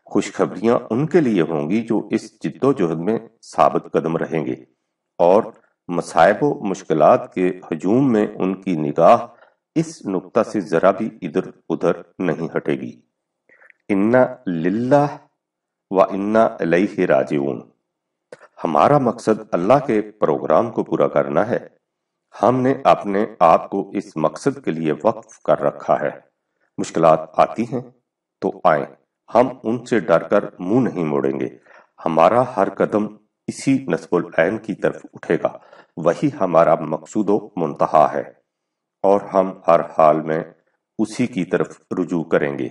خوشخبریاں ان کے لیے ہوں گی جو اس جد و جہد میں ثابت قدم رہیں گے، اور مصائب و مشکلات کے ہجوم میں ان کی نگاہ اس نقطہ سے ذرا بھی ادھر ادھر نہیں ہٹے گی۔ انا للہ و انا الیہ راجعون۔ ہمارا مقصد اللہ کے پروگرام کو پورا کرنا ہے، ہم نے اپنے آپ کو اس مقصد کے لیے وقف کر رکھا ہے۔ مشکلات آتی ہیں تو آئیں، ہم ان سے ڈر کر منہ نہیں موڑیں گے، ہمارا ہر قدم اسی نصب العین کی طرف اٹھے گا، وہی ہمارا مقصود و منتہا ہے، اور ہم ہر حال میں اسی کی طرف رجوع کریں گے۔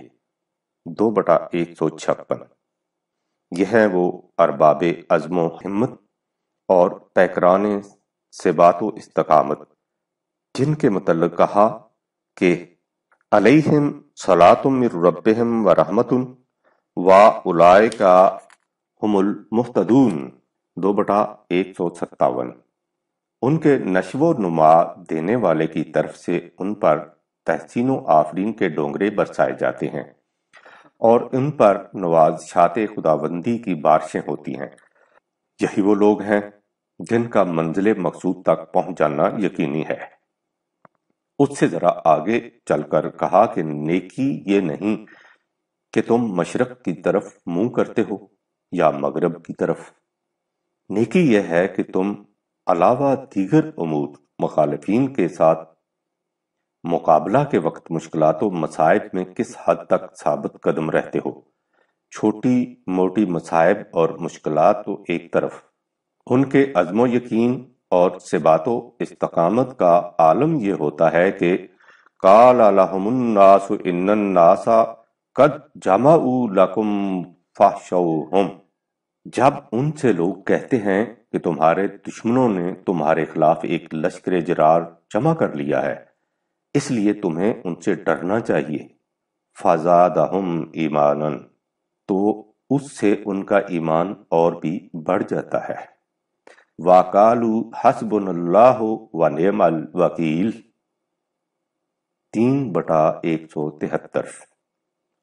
2/156۔ یہ ہیں وہ ارباب عزم و ہمت اور پیکران ثبات و استقامت جن کے متعلق کہا کہ علیہم صلاۃ من ربہم ورحمۃ واولئک ہم المہتدون۔ 2/157۔ ان کے نشو و نما دینے والے کی طرف سے ان پر تحسین و آفرین کے ڈونگرے برسائے جاتے ہیں، اور ان پر نوازشات خداوندی کی بارشیں ہوتی ہیں۔ یہی وہ لوگ ہیں جن کا منزل مقصود تک پہنچ جانا یقینی ہے۔ اس سے ذرا آگے چل کر کہا کہ نیکی یہ نہیں کہ تم مشرق کی طرف منہ کرتے ہو یا مغرب کی طرف، نیکی یہ ہے کہ تم علاوہ دیگر امور مخالفین کے ساتھ مقابلہ کے وقت مشکلات و مصائب میں کس حد تک ثابت قدم رہتے ہو۔ چھوٹی موٹی مصائب اور مشکلات تو ایک طرف، ان کے عزم و یقین اور ثبات و استقامت کا عالم یہ ہوتا ہے کہ قال لهم الناس ان الناس قد جمعوا لكم فاخشوهم، جب ان سے لوگ کہتے ہیں کہ تمہارے دشمنوں نے تمہارے خلاف ایک لشکر جرار جمع کر لیا ہے، اس لیے تمہیں ان سے ڈرنا چاہیے۔ فزادہم ایمانا، تو اس سے ان کا ایمان اور بھی بڑھ جاتا ہے۔ وَقَالُوا حَسْبُنَا اللَّهُ وَنِعْمَ الْوَكِيلُ۔ 3/173۔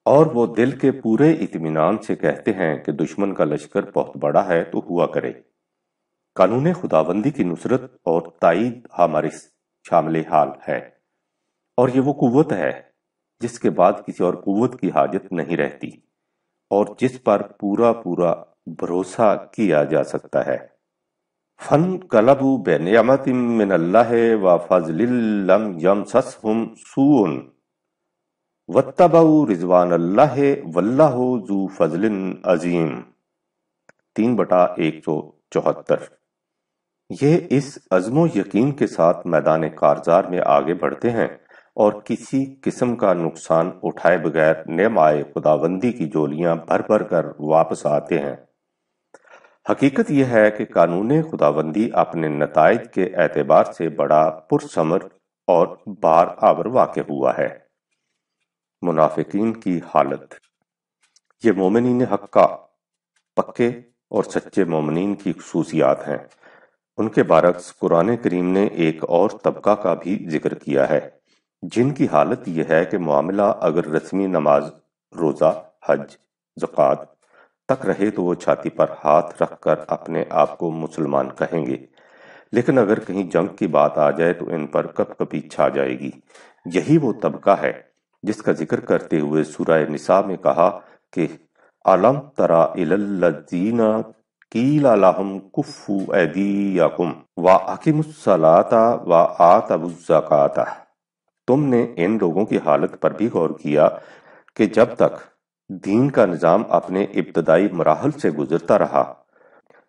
اور وہ دل کے پورے اطمینان سے کہتے ہیں کہ دشمن کا لشکر بہت بڑا ہے تو ہوا کرے۔ قانون خداوندی کی نصرت اور تائید ہمارے شامل حال ہے، اور یہ وہ قوت ہے جس کے بعد کسی اور قوت کی حاجت نہیں رہتی، اور جس پر پورا بھروسہ کیا جا سکتا ہے۔ فَانْقَلَبُوا بِنِعْمَةٍ مِّنَ اللَّهِ وَفَضْلٍ لَّمْ يَمْسَسْهُمْ سُوءٌ وَاتَّبَعُوا رِضْوَانَ اللَّهِ وَاللَّهُ ذُو فَضْلٍ عَظِيمٍ۔ 3/174۔ یہ اس عزم و یقین کے ساتھ میدان کارزار میں آگے بڑھتے ہیں اور کسی قسم کا نقصان اٹھائے بغیر نعمائے خداوندی کی جولیاں بھر بھر کر واپس آتے ہیں۔ حقیقت یہ ہے کہ قانون خداوندی اپنے نتائج کے اعتبار سے بڑا پرثمر اور بار آور واقع ہوا ہے۔ منافقین کی حالت۔ یہ مومنین حقہ، پکے اور سچے مومنین کی خصوصیات ہیں۔ ان کے برعکس قرآن کریم نے ایک اور طبقہ کا بھی ذکر کیا ہے جن کی حالت یہ ہے کہ معاملہ اگر رسمی نماز، روزہ، حج، زکوٰۃ تک رہے تو وہ چھاتی پر ہاتھ رکھ کر اپنے آپ کو مسلمان کہیں گے، لیکن اگر کہیں جنگ کی بات آ جائے تو ان پر کپ کپی چھا جائے گی۔ یہی وہ طبقہ ہے جس کا ذکر کرتے ہوئے سورہ نساء میں کہا کہ أَلَمْ تَرَ إِلَى الَّذِينَ قِيلَ لَهُمْ كُفُّوا أَيْدِيَكُمْ وَأَقِیمُوا الصَّلَاةَ وَآتَوُا الزَّکَاةَ۔ تم نے ان لوگوں کی حالت پر بھی غور کیا کہ جب تک دین کا نظام اپنے ابتدائی مراحل سے گزرتا رہا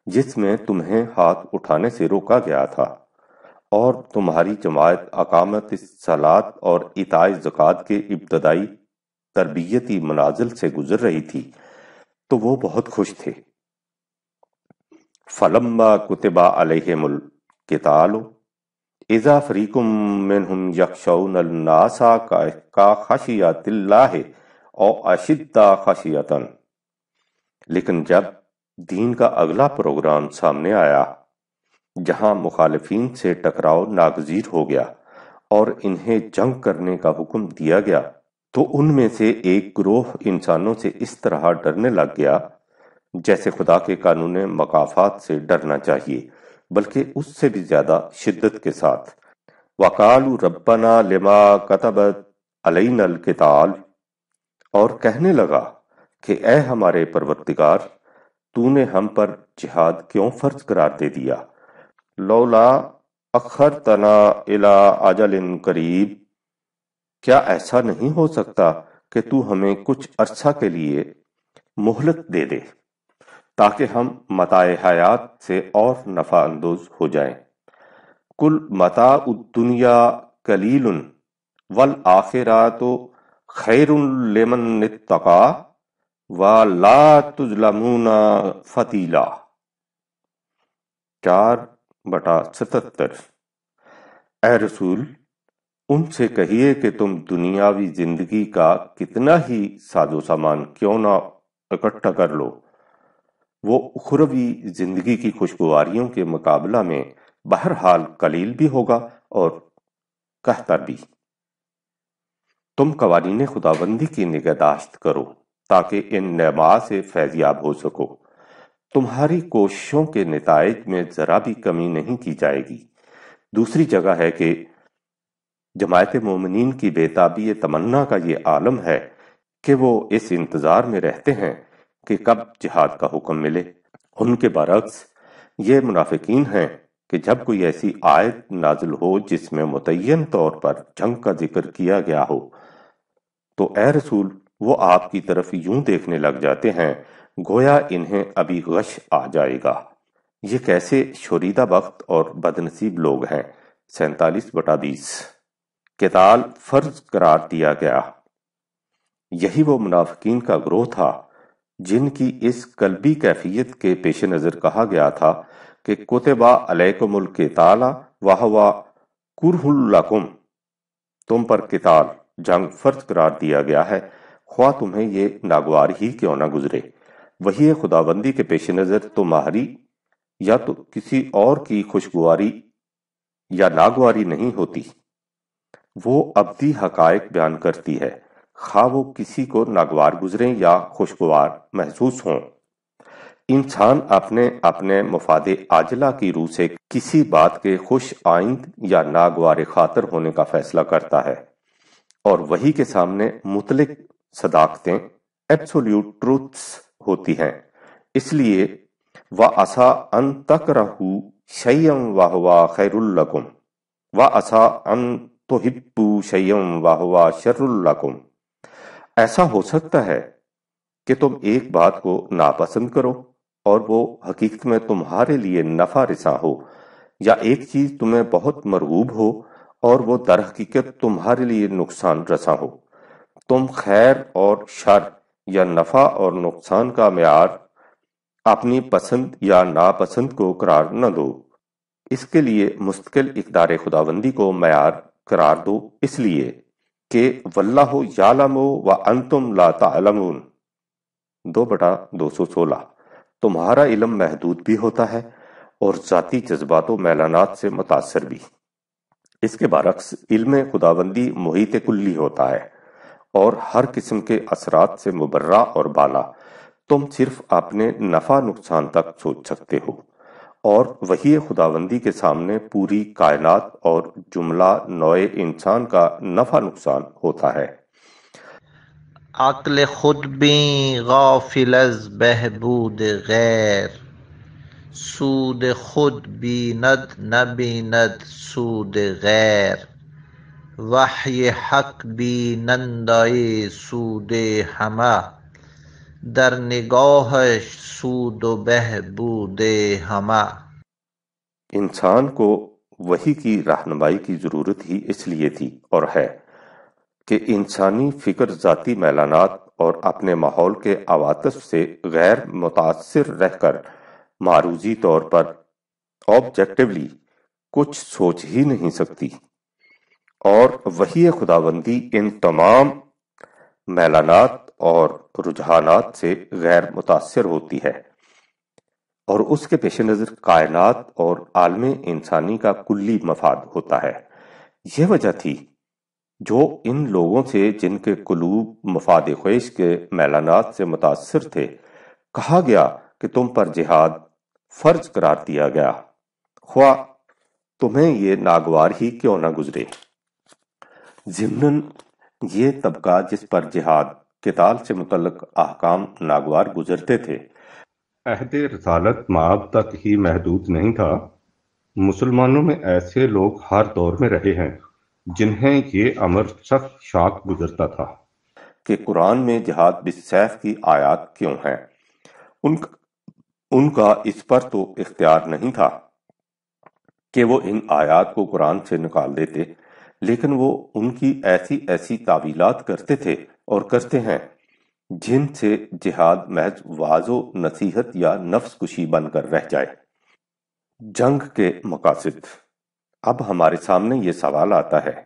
جس میں تمہیں ہاتھ اٹھانے سے روکا گیا تھا، اور تمہاری جماعت اقامت الصلاۃ اور ایتاء زکوٰۃ کے ابتدائی تربیتی منازل سے گزر رہی تھی، تو وہ بہت خوش تھے۔ فَلَمَّا كُتِبَ عَلَيْهِمُ الْقِتَالُ إِذَا فَرِيقٌ مِّنْهُمْ يَخْشَوْنَ النَّاسَ كَخَشْيَةِ اللَّهِ أَوْ أَشَدَّ خَشْيَةً۔ لیکن جب دین کا اگلا پروگرام سامنے آیا جہاں مخالفین سے ٹکراؤ ناگزیر ہو گیا اور انہیں جنگ کرنے کا حکم دیا گیا، تو ان میں سے ایک گروہ انسانوں سے اس طرح ڈرنے لگ گیا جیسے خدا کے قانون مکافات سے ڈرنا چاہیے، بلکہ اس سے بھی زیادہ شدت کے ساتھ۔ وَقَالُوا رَبَّنَا لِمَا كَتَبْتَ عَلَيْنَا الْقِتَالَ، اور کہنے لگا کہ اے ہمارے پروردگار، تو نے ہم پر جہاد کیوں فرض قرار دے دیا؟ لولا اخرتنا الی اجل قریب، کیا ایسا نہیں ہو سکتا کہ تو ہمیں کچھ عرصہ کے لیے مہلت دے دے تاکہ ہم متاع حیات سے اور نفع اندوز ہو جائیں۔ کل متاع الدنیا قلیل والآخرات خیر لمن اتقی ولا تظلمون فتیلا۔ 4/77۔ اے رسول، ان سے کہیے کہ تم دنیاوی زندگی کا کتنا ہی ساز و سامان کیوں نہ اکٹھا کر لو، وہ اخروی زندگی کی خوشگواریوں کے مقابلہ میں بہرحال قلیل بھی ہوگا اور کہتر بھی۔ تم قوانین خداوندی کی نگہداشت کرو تاکہ ان نعمات سے فیضیاب ہو سکو۔ تمہاری کوششوں کے نتائج میں ذرا بھی کمی نہیں کی جائے گی۔ دوسری جگہ ہے کہ جماعت مومنین کی بے تابی تمنا کا یہ عالم ہے کہ وہ اس انتظار میں رہتے ہیں کہ کب جہاد کا حکم ملے۔ ان کے برعکس یہ منافقین ہیں کہ جب کوئی ایسی آیت نازل ہو جس میں متعین طور پر جنگ کا ذکر کیا گیا ہو تو اے رسول وہ آپ کی طرف یوں دیکھنے لگ جاتے ہیں گویا انہیں ابھی غش آ جائے گا۔ یہ کیسے شوریدہ بخت اور بدنصیب لوگ ہیں۔ 47/20۔ قتال فرض قرار دیا گیا۔ یہی وہ منافقین کا گروہ تھا جن کی اس قلبی کیفیت کے پیش نظر کہا گیا تھا کہ کتب علیکم القتال وہو کرہ لکم، تم پر قتال جنگ فرض قرار دیا گیا ہے خواہ تمہیں یہ ناگوار ہی کیوں نہ گزرے۔ وہی خداوندی کے پیش نظر تمہاری یا تو کسی اور کی خوشگواری یا ناگواری نہیں ہوتی، وہ ابدی حقائق بیان کرتی ہے خواہ وہ کسی کو ناگوار گزریں یا خوشگوار محسوس ہوں۔ انسان اپنے اپنے مفاد عاجلہ کی روح سے کسی بات کے خوش آئند یا ناگوار خاطر ہونے کا فیصلہ کرتا ہے، اور وہی کے سامنے مطلق صداقتیں ایبسولیوٹ ٹروتھس ہوتی ہیں۔ اس لیے وَعَسَىٰ أَن تَكْرَهُوا شَيْئًا وَهُوَ خَيْرٌ لَكُمْ وَعَسَىٰ أَن تُحِبُّوا شَيْئًا وَهُوَ شَرٌّ لَكُمْ۔ ایسا ہو سکتا ہے کہ تم ایک بات کو ناپسند کرو اور وہ حقیقت میں تمہارے لیے نفع رساں ہو، یا ایک چیز تمہیں بہت مرغوب ہو اور وہ در حقیقت تمہارے لیے نقصان رساں ہو۔ تم خیر اور شر یا نفع اور نقصان کا معیار اپنی پسند یا ناپسند کو قرار نہ دو، اس کے لیے مستقل اقدار خداوندی کو معیار قرار دو، اس لیے کہ واللہ یعلم وانتم لا تعلمون۔ 2/216۔ تمہارا علم محدود بھی ہوتا ہے اور ذاتی جذبات و میلانات سے متاثر بھی۔ اس کے برعکس علم خداوندی محیط کلی ہوتا ہے اور ہر قسم کے اثرات سے مبرہ اور بالا۔ تم صرف اپنے نفع نقصان تک سوچ سکتے ہو، اور وہی خداوندی کے سامنے پوری کائنات اور جملہ نوع انسان کا نفع نقصان ہوتا ہے۔ عقل خود بھی غافل از بہبود غیر، سود خود بیند نبیند سود غیر، وحی حق بینندۂ سود ہمہ، در نگاہش سود و بہبود ہمہ۔ انسان کو وحی کی رہنمائی کی ضرورت ہی اس لیے تھی اور ہے کہ انسانی فکر ذاتی میلانات اور اپنے ماحول کے عواطف سے غیر متاثر رہ کر معروضی طور پر آبجیکٹیولی کچھ سوچ ہی نہیں سکتی، اور وحی خداوندی ان تمام میلانات اور رجحانات سے غیر متاثر ہوتی ہے، اور اس کے پیش نظر کائنات اور عالم انسانی کا کلی مفاد ہوتا ہے۔ یہ وجہ تھی جو ان لوگوں سے جن کے قلوب مفاد خیش کے میلانات سے متاثر تھے کہا گیا کہ تم پر جہاد فرض قرار دیا گیا خواہ تمہیں یہ ناگوار ہی کیوں نہ گزرے۔ ضمناً یہ طبقہ جس پر جہاد قتال سے متعلق احکام ناگوار گزرتے تھے عہد رسالت مآب تک ہی محدود نہیں تھا۔ مسلمانوں میں ایسے لوگ ہر دور میں رہے ہیں جنہیں یہ امر سخت شاق گزرتا تھا کہ قرآن میں جہاد بالسیف کی آیات کیوں ہیں۔ ان کا اس پر تو اختیار نہیں تھا کہ وہ ان آیات کو قرآن سے نکال دیتے، لیکن وہ ان کی ایسی ایسی تعویلات کرتے تھے اور کرتے ہیں جن سے جہاد محض وعظ و نصیحت یا نفس کشی بن کر رہ جائے۔ جنگ کے مقاصد۔ اب ہمارے سامنے یہ سوال آتا ہے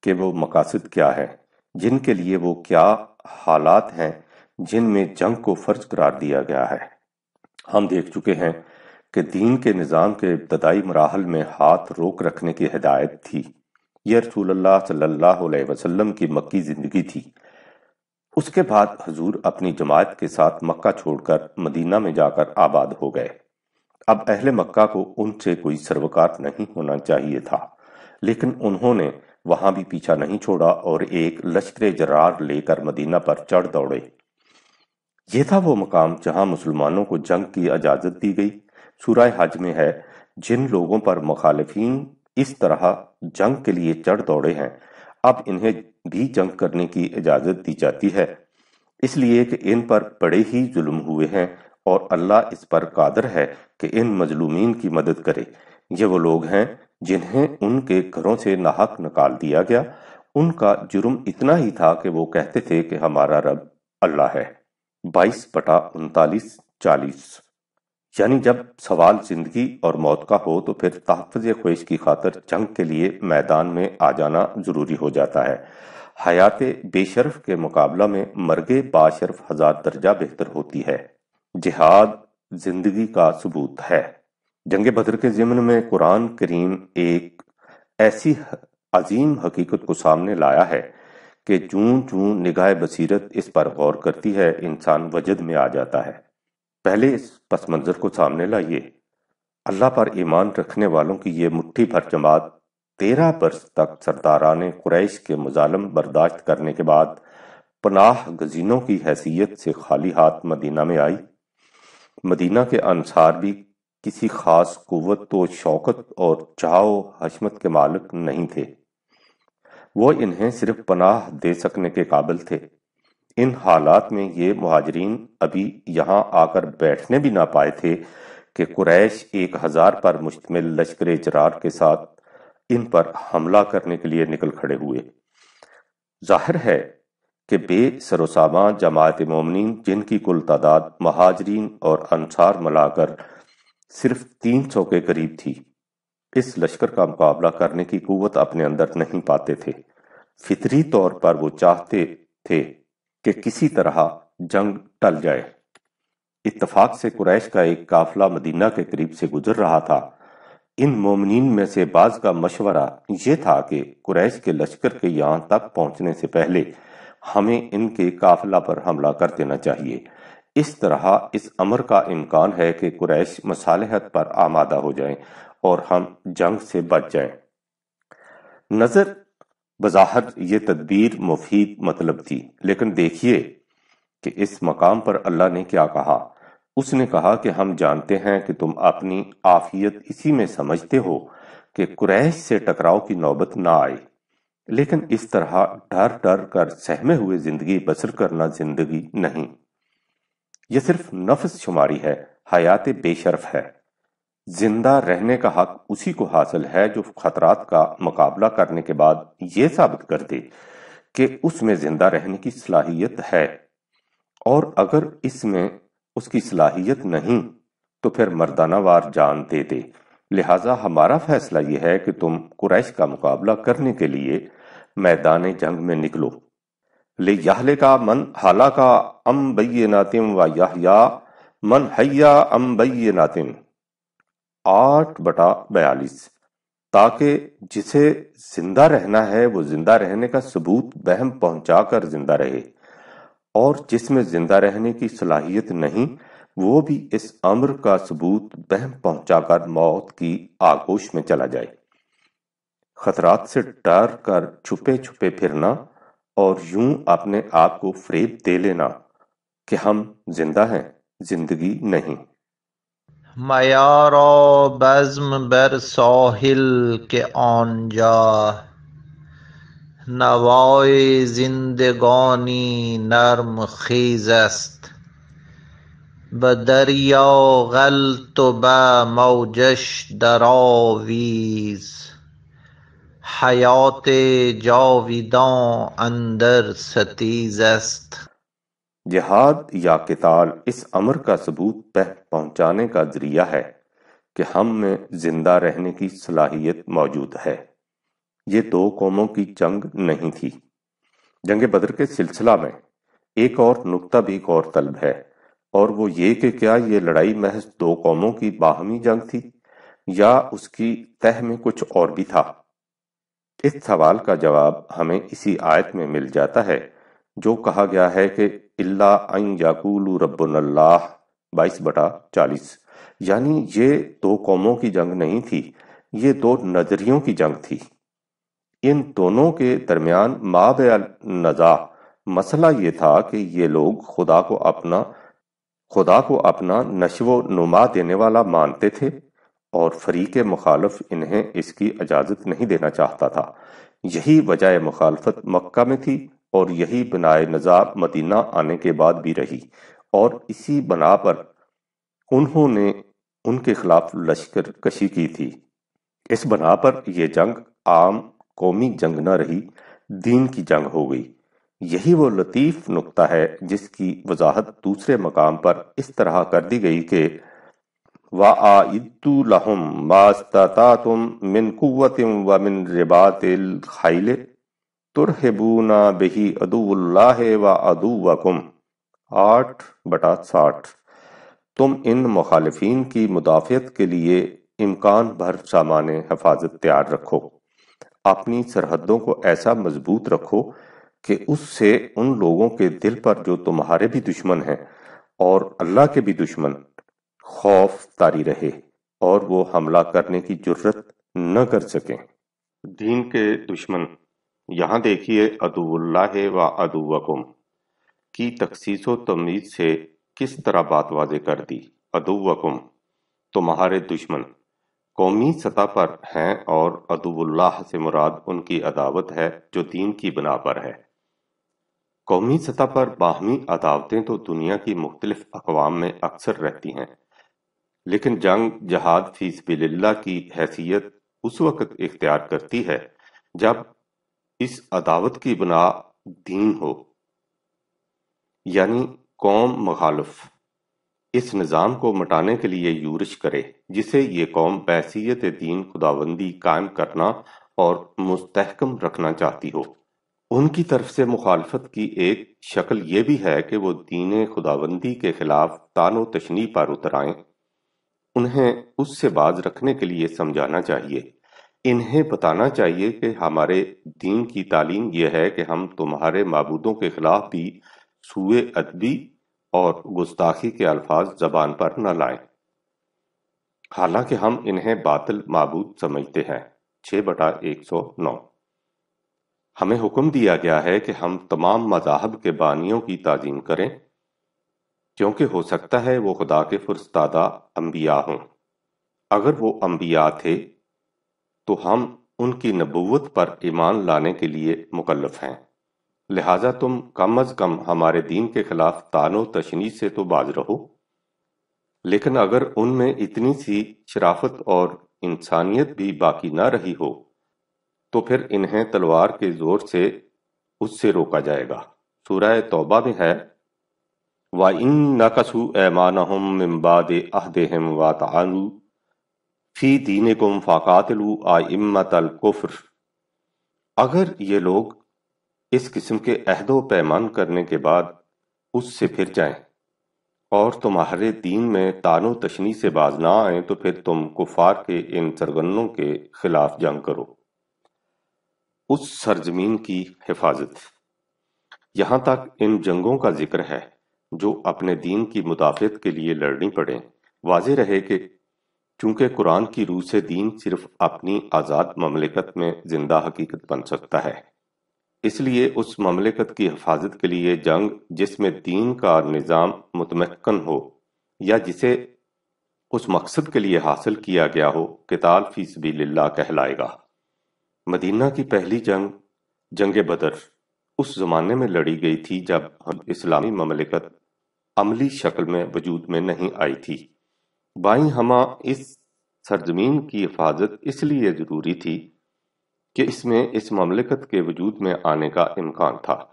کہ وہ مقاصد کیا ہیں، جن کے لیے وہ کیا حالات ہیں جن میں جنگ کو فرض قرار دیا گیا ہے۔ ہم دیکھ چکے ہیں کہ دین کے نظام کے ابتدائی مراحل میں ہاتھ روک رکھنے کی ہدایت تھی۔ یہ رسول اللہ صلی اللہ علیہ وسلم کی مکی زندگی تھی۔ اس کے بعد حضور اپنی جماعت کے ساتھ مکہ چھوڑ کر مدینہ میں جا کر آباد ہو گئے۔ اب اہل مکہ کو ان سے کوئی سروکار نہیں ہونا چاہیے تھا، لیکن انہوں نے وہاں بھی پیچھا نہیں چھوڑا اور ایک لشکر جرار لے کر مدینہ پر چڑھ دوڑے۔ یہ تھا وہ مقام جہاں مسلمانوں کو جنگ کی اجازت دی گئی۔ سورہ حج میں ہے، جن لوگوں پر مخالفین اس طرح جنگ کے لیے چڑھ دوڑے ہیں، اب انہیں بھی جنگ کرنے کی اجازت دی جاتی ہے، اس لیے کہ ان پر بڑے ہی ظلم ہوئے ہیں اور اللہ اس پر قادر ہے کہ ان مظلومین کی مدد کرے۔ یہ وہ لوگ ہیں جنہیں ان کے گھروں سے ناحق نکال دیا گیا۔ ان کا جرم اتنا ہی تھا کہ وہ کہتے تھے کہ ہمارا رب اللہ ہے۔ 22/39-40۔ یعنی جب سوال زندگی اور موت کا ہو تو پھر تحفظ خیش کی خاطر جنگ کے لیے میدان میں آ جانا ضروری ہو جاتا ہے۔ حیات بے شرف کے مقابلہ میں مرگ باشرف 1000 درجہ بہتر ہوتی ہے۔ جہاد زندگی کا ثبوت ہے۔ جنگ بدر کے ضمن میں قرآن کریم ایک ایسی عظیم حقیقت کو سامنے لایا ہے کہ جوں جوں نگاہ بصیرت اس پر غور کرتی ہے، انسان وجد میں آ جاتا ہے۔ پہلے اس پس منظر کو سامنے لائیے۔ اللہ پر ایمان رکھنے والوں کی یہ مٹھی بھر جماعت 13 برس تک سرداران قریش کے مظالم برداشت کرنے کے بعد پناہ گزینوں کی حیثیت سے خالی ہاتھ مدینہ میں آئی۔ مدینہ کے انصار بھی کسی خاص قوت و شوکت اور چاو حشمت کے مالک نہیں تھے، وہ انہیں صرف پناہ دے سکنے کے قابل تھے۔ ان حالات میں یہ مہاجرین ابھی یہاں آ کر بیٹھنے بھی نہ پائے تھے کہ قریش 1000 پر مشتمل لشکر جرار کے ساتھ ان پر حملہ کرنے کے لیے نکل کھڑے ہوئے۔ ظاہر ہے کہ بے سر و سامان جماعت مومنین، جن کی کل تعداد مہاجرین اور انصار ملا کر صرف 300 کے قریب تھی، اس لشکر کا مقابلہ کرنے کی قوت اپنے اندر نہیں پاتے تھے۔ فطری طور پر وہ چاہتے تھے کہ کسی طرح جنگ ٹل جائے۔ اتفاق سے قریش کا ایک قافلہ مدینہ کے قریب سے گزر رہا تھا۔ ان مومنین میں سے بعض کا مشورہ یہ تھا کہ قریش کے لشکر کے یہاں تک پہنچنے سے پہلے ہمیں ان کے قافلہ پر حملہ کر دینا چاہیے۔ اس طرح اس امر کا امکان ہے کہ قریش مصالحت پر آمادہ ہو جائیں اور ہم جنگ سے بچ جائیں۔ نظر بظاہر یہ تدبیر مفید مطلب تھی، لیکن دیکھیے کہ اس مقام پر اللہ نے کیا کہا۔ اس نے کہا کہ ہم جانتے ہیں کہ تم اپنی عافیت اسی میں سمجھتے ہو کہ قریش سے ٹکراؤ کی نوبت نہ آئے، لیکن اس طرح ڈر ڈر کر سہمے ہوئے زندگی بسر کرنا زندگی نہیں، یہ صرف نفس شماری ہے، حیات بے شرف ہے۔ زندہ رہنے کا حق اسی کو حاصل ہے جو خطرات کا مقابلہ کرنے کے بعد یہ ثابت کر دے کہ اس میں زندہ رہنے کی صلاحیت ہے، اور اگر اس میں اس کی صلاحیت نہیں تو پھر مردانہ وار جان دے دے۔ لہٰذا ہمارا فیصلہ یہ ہے کہ تم قریش کا مقابلہ کرنے کے لیے میدان جنگ میں نکلو۔ لِیَہْلِکَ مَنْ ہَلَکَ عَنْ بَیِّنَةٍ وَیَحْیَیَ مَنْ حَیَّ عَنْ بَیِّنَةٍ۔ 8/42۔ تاکہ جسے زندہ رہنا ہے وہ زندہ رہنے کا ثبوت بہم پہنچا کر زندہ رہے، اور جس میں زندہ رہنے کی صلاحیت نہیں وہ بھی اس امر کا ثبوت بہم پہنچا کر موت کی آغوش میں چلا جائے۔ خطرات سے ڈر کر چھپے چھپے پھرنا اور یوں اپنے آپ کو فریب دے لینا کہ ہم زندہ ہیں، زندگی نہیں۔ میارا بزم بر ساحل کے آنجا، نوای زندگانی نرم خیز است، به دریا غلت و به موجش درآویز. حیات جاویدان اندر ستیز است. جہاد یا قتال اس امر کا ثبوت پہنچانے کا ذریعہ ہے کہ ہم میں زندہ رہنے کی صلاحیت موجود ہے۔ یہ دو قوموں کی جنگ نہیں تھی۔ جنگ بدر کے سلسلہ میں ایک اور نکتہ بھی غور طلب ہے، اور وہ یہ کہ کیا یہ لڑائی محض دو قوموں کی باہمی جنگ تھی یا اس کی تہ میں کچھ اور بھی تھا؟ اس سوال کا جواب ہمیں اسی آیت میں مل جاتا ہے جو کہا گیا ہے کہ اِلَّا أَن يَقُولُوا رَبُّنَا اللَّهُ 22/40، یعنی یہ دو قوموں کی جنگ نہیں تھی، یہ دو نظریوں کی جنگ تھی۔ ان دونوں کے درمیان مابع النزاع مسئلہ یہ تھا کہ یہ لوگ خدا کو اپنا نشو و نما دینے والا مانتے تھے، اور فریق مخالف انہیں اس کی اجازت نہیں دینا چاہتا تھا۔ یہی وجہ مخالفت مکہ میں تھی، اور یہی بنائے نزاع مدینہ آنے کے بعد بھی رہی، اور اسی بنا پر انہوں نے ان کے خلاف لشکر کشی کی تھی۔ اس بنا پر یہ جنگ عام قومی جنگ نہ رہی، دین کی جنگ ہو گئی۔ یہی وہ لطیف نکتہ ہے جس کی وضاحت دوسرے مقام پر اس طرح کر دی گئی کہ وَأَعِدُّوا لَهُم مَّا اسْتَطَعْتُم مِّن قُوَّةٍ وَمِن رِّبَاطِ الْخَيْلِ تُرْهِبُونَ بِهِ عَدُوَّ اللَّهِ وَعَدُوَّكُمْ 8/60۔ تم ان مخالفین کی مدافعت کے لیے امکان بھر سامان حفاظت تیار رکھو، اپنی سرحدوں کو ایسا مضبوط رکھو کہ اس سے ان لوگوں کے دل پر جو تمہارے بھی دشمن ہیں اور اللہ کے بھی دشمن خوف طاری رہے، اور وہ حملہ کرنے کی جرت نہ کر سکیں۔ دین کے دشمن، یہاں دیکھیے عدو اللہ و عدوکم کی تخصیص و تمییز سے کس طرح بات واضح کر دی۔ عدوکم تمہارے دشمن قومی سطح پر ہیں، اور عدو اللہ سے مراد ان کی عداوت ہے جو دین کی بنا پر ہے۔ قومی سطح پر باہمی عداوتیں تو دنیا کی مختلف اقوام میں اکثر رہتی ہیں، لیکن جنگ جہاد فی سبیل اللہ کی حیثیت اس وقت اختیار کرتی ہے جب اس عداوت کی بنا دین ہو، یعنی قوم مخالف اس نظام کو مٹانے کے لیے یورش کرے جسے یہ قوم بحیثیت دین خداوندی قائم کرنا اور مستحکم رکھنا چاہتی ہو۔ ان کی طرف سے مخالفت کی ایک شکل یہ بھی ہے کہ وہ دین خداوندی کے خلاف طعن و تشنیع پر اتر آئیں۔ انہیں اس سے باز رکھنے کے لیے سمجھانا چاہیے، انہیں بتانا چاہیے کہ ہمارے دین کی تعلیم یہ ہے کہ ہم تمہارے معبودوں کے خلاف بھی سوء ادبی اور گستاخی کے الفاظ زبان پر نہ لائیں، حالانکہ ہم انہیں باطل معبود سمجھتے ہیں۔ 6/109۔ ہمیں حکم دیا گیا ہے کہ ہم تمام مذاہب کے بانیوں کی تعظیم کریں، کیونکہ ہو سکتا ہے وہ خدا کے فرستادہ انبیاء ہوں۔ اگر وہ انبیاء تھے تو ہم ان کی نبوت پر ایمان لانے کے لیے مکلف ہیں، لہٰذا تم کم از کم ہمارے دین کے خلاف طعن و تشنیع سے تو باز رہو۔ لیکن اگر ان میں اتنی سی شرافت اور انسانیت بھی باقی نہ رہی ہو تو پھر انہیں تلوار کے زور سے اس سے روکا جائے گا۔ سورہ توبہ میں ہے وَإِن نَكَثُوا أَيْمَانَهُم مِّن بَعْدِ عَهْدِهِمْ وَطَعَنُوا فِي دِينِكُمْ فَقَاتِلُوا أَئِمَّةَ الْكُفْرِ۔ اگر یہ لوگ اس قسم کے عہد و پیمان کرنے کے بعد اس سے پھر جائیں اور تمہارے دین میں طعن و تشنیع سے باز نہ آئیں تو پھر تم کفار کے ان سرگنوں کے خلاف جنگ کرو۔ اس سرزمین کی حفاظت، یہاں تک ان جنگوں کا ذکر ہے جو اپنے دین کی مدافعت کے لیے لڑنی پڑیں۔ واضح رہے کہ چونکہ قرآن کی روح سے دین صرف اپنی آزاد مملکت میں زندہ حقیقت بن سکتا ہے، اس لیے اس مملکت کی حفاظت کے لیے جنگ جس میں دین کا نظام متمکن ہو یا جسے اس مقصد کے لیے حاصل کیا گیا ہو، قتال فی سبیل اللہ کہلائے گا۔ مدینہ کی پہلی جنگ جنگ بدر اس زمانے میں لڑی گئی تھی جب اسلامی مملکت عملی شکل میں وجود میں نہیں آئی تھی۔ بائیں ہمہ اس سرزمین کی حفاظت اس لیے ضروری تھی کہ اس میں اس مملکت کے وجود میں آنے کا امکان تھا۔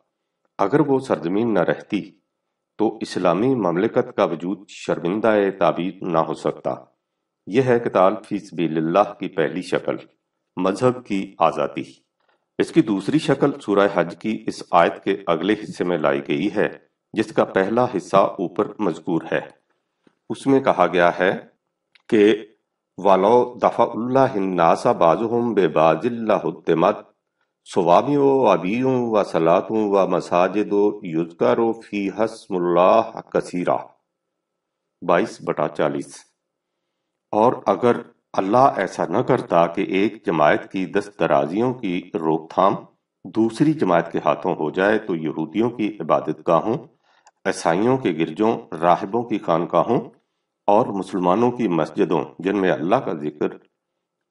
اگر وہ سرزمین نہ رہتی تو اسلامی مملکت کا وجود شرمندہ تعبیر نہ ہو سکتا۔ یہ ہے قتال فی سبیل اللہ کی پہلی شکل، مذہب کی آزادی۔ اس کی دوسری شکل سورہ حج کی اس آیت کے اگلے حصے میں لائی گئی ہے، جس کا پہلا حصہ اوپر مذکور ہے۔ اس میں کہا گیا ہے کہ وَلَوْ دَفَعُ اللَّهِ النَّاسَ بَعْضُهُم بِبَعْضٍ لَّهُدِّمَتْ صَوَامِعُ وَبِيعٌ وَصَلَاةٌ وَمَسَاجِدُ يُذْكَرُ فِيهَا اسْمُ اللَّهِ كَثِيرًا 22/40۔ اور اگر اللہ ایسا نہ کرتا کہ ایک جماعت کی دست درازیوں کی روک تھام دوسری جماعت کے ہاتھوں ہو جائے تو یہودیوں کی عبادت گاہوں، عیسائیوں کے گرجوں، راہبوں کی خانقاہوں اور مسلمانوں کی مسجدوں جن میں اللہ کا ذکر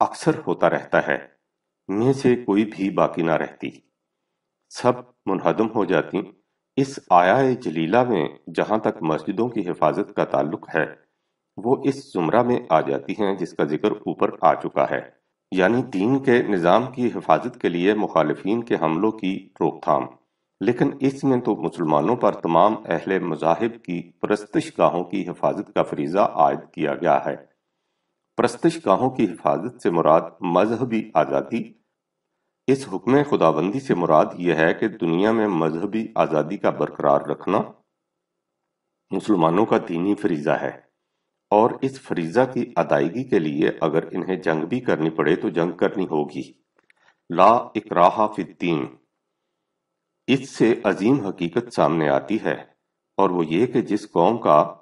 اکثر ہوتا رہتا ہے میں سے کوئی بھی باقی نہ رہتی، سب منہدم ہو جاتی۔ اس آیہ جلیلہ میں جہاں تک مسجدوں کی حفاظت کا تعلق ہے وہ اس زمرہ میں آ جاتی ہیں جس کا ذکر اوپر آ چکا ہے، یعنی دین کے نظام کی حفاظت کے لیے مخالفین کے حملوں کی روک تھام۔ لیکن اس میں تو مسلمانوں پر تمام اہل مذاہب کی پرستش گاہوں کی حفاظت کا فریضہ عائد کیا گیا ہے۔ پرستش گاہوں کی حفاظت سے مراد مذہبی آزادی، اس حکم خداوندی سے مراد یہ ہے کہ دنیا میں مذہبی آزادی کا برقرار رکھنا مسلمانوں کا دینی فریضہ ہے، اور اس فریضہ کی ادائیگی کے لیے اگر انہیں جنگ بھی کرنی پڑے تو جنگ کرنی ہوگی۔ لا اکراہ فی الدین، اس سے عظیم حقیقت سامنے آتی ہے، اور وہ یہ کہ جس قوم کا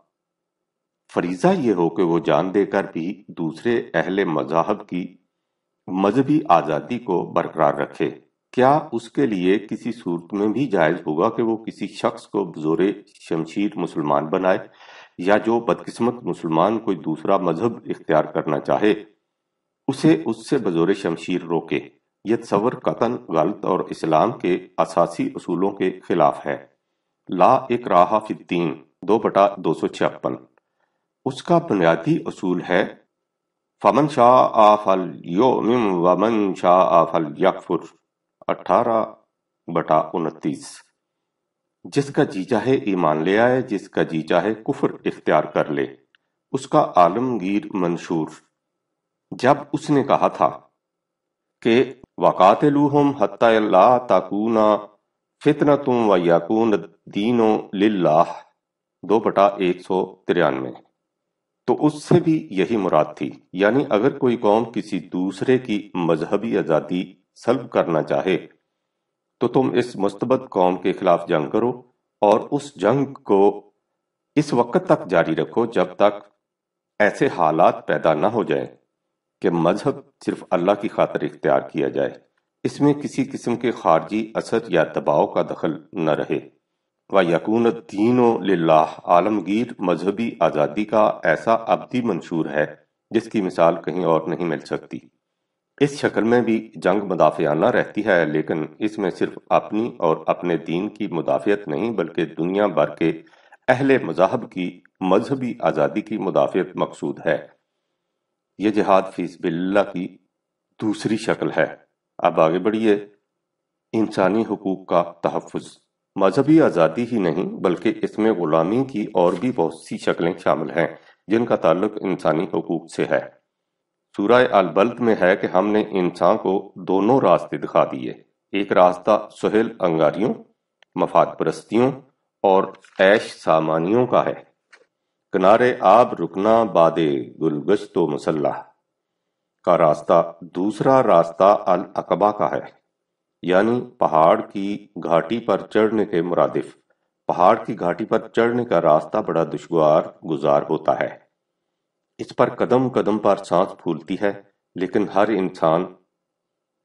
فریضہ یہ ہو کہ وہ جان دے کر بھی دوسرے اہل مذاہب کی مذہبی آزادی کو برقرار رکھے، کیا اس کے لیے کسی صورت میں بھی جائز ہوگا کہ وہ کسی شخص کو بزور شمشیر مسلمان بنائے، یا جو بدقسمت مسلمان کوئی دوسرا مذہب اختیار کرنا چاہے اسے اس سے بزور شمشیر روکے؟ یہ تصور قطعاً غلط اور اسلام کے اساسی اصولوں کے خلاف ہے۔ لا اکراہ فی الدین 2/256، اس کا بنیادی اصول ہے فمن شاء فلیؤمن ومن شاء فلیکفر 18/29، جس کا جی چاہے ایمان لے آئے، جس کا جی چاہے کفر اختیار کر لے۔ اس کا عالمگیر منشور جب اس نے کہا تھا کہ وَقَاتِلُوهُمْ حَتَّى لَا تَكُونَ فِتْنَةٌ وَيَكُونَ الدِّينُ لِلَّهِ 2/193، تو اس سے بھی یہی مراد تھی، یعنی اگر کوئی قوم کسی دوسرے کی مذہبی آزادی سلب کرنا چاہے تو تم اس مستبد قوم کے خلاف جنگ کرو، اور اس جنگ کو اس وقت تک جاری رکھو جب تک ایسے حالات پیدا نہ ہو جائیں کہ مذہب صرف اللہ کی خاطر اختیار کیا جائے، اس میں کسی قسم کے خارجی اثر یا دباؤ کا دخل نہ رہے۔ وَيَكُونَ الدِّينُ لِلَّهِ، عالمگیر مذہبی آزادی کا ایسا ابدی منشور ہے جس کی مثال کہیں اور نہیں مل سکتی۔ اس شکل میں بھی جنگ مدافعانہ رہتی ہے، لیکن اس میں صرف اپنی اور اپنے دین کی مدافعت نہیں بلکہ دنیا بھر کے اہل مذاہب کی مذہبی آزادی کی مدافعت مقصود ہے۔ یہ جہاد فی سبیل اللہ کی دوسری شکل ہے۔ اب آگے بڑھیے۔ انسانی حقوق کا تحفظ مذہبی آزادی ہی نہیں بلکہ اس میں غلامی کی اور بھی بہت سی شکلیں شامل ہیں جن کا تعلق انسانی حقوق سے ہے۔ سورہ البلد میں ہے کہ ہم نے انسان کو دونوں راستے دکھا دیے، ایک راستہ سہل انگاریوں، مفاد پرستیوں اور عیش سامانیوں کا ہے، کنارے آب رکنا باد گلگشت و مسلح کا راستہ، دوسرا راستہ العقبہ کا ہے، یعنی پہاڑ کی گھاٹی پر چڑھنے کے مرادف۔ پہاڑ کی گھاٹی پر چڑھنے کا راستہ بڑا دشوار گزار ہوتا ہے، اس پر قدم قدم پر سانس پھولتی ہے،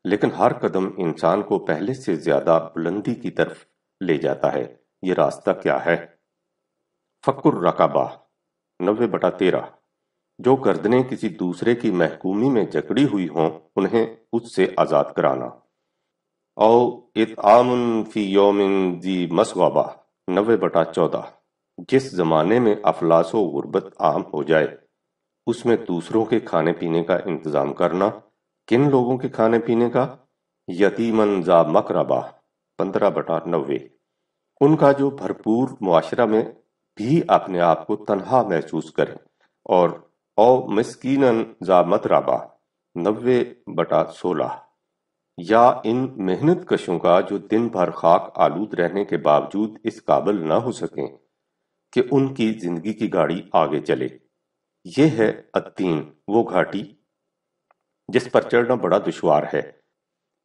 لیکن ہر قدم انسان کو پہلے سے زیادہ بلندی کی طرف لے جاتا ہے۔ یہ راستہ کیا ہے؟ فک الرقبہ 90/13، جو گردنیں کسی دوسرے کی محکومی میں جکڑی ہوئی ہوں انہیں اس سے آزاد کرانا۔ او اطعام فی یوم ذی مسغبہ 90/14۔ جس زمانے میں افلاس و غربت عام ہو جائے اس میں دوسروں کے کھانے پینے کا انتظام کرنا۔ کن لوگوں کے کھانے پینے کا؟ یتیمن ذا مقربہ 15/90۔ ان کا جو بھرپور معاشرہ میں بھی اپنے آپ کو تنہا محسوس کرے، اور او مسکینن ذا متربہ 90/16۔ یا ان محنت کشوں کا جو دن بھر خاک آلود رہنے کے باوجود اس قابل نہ ہو سکیں کہ ان کی زندگی کی گاڑی آگے چلے۔ یہ ہے التین، وہ گھاٹی جس پر چڑھنا بڑا دشوار ہے۔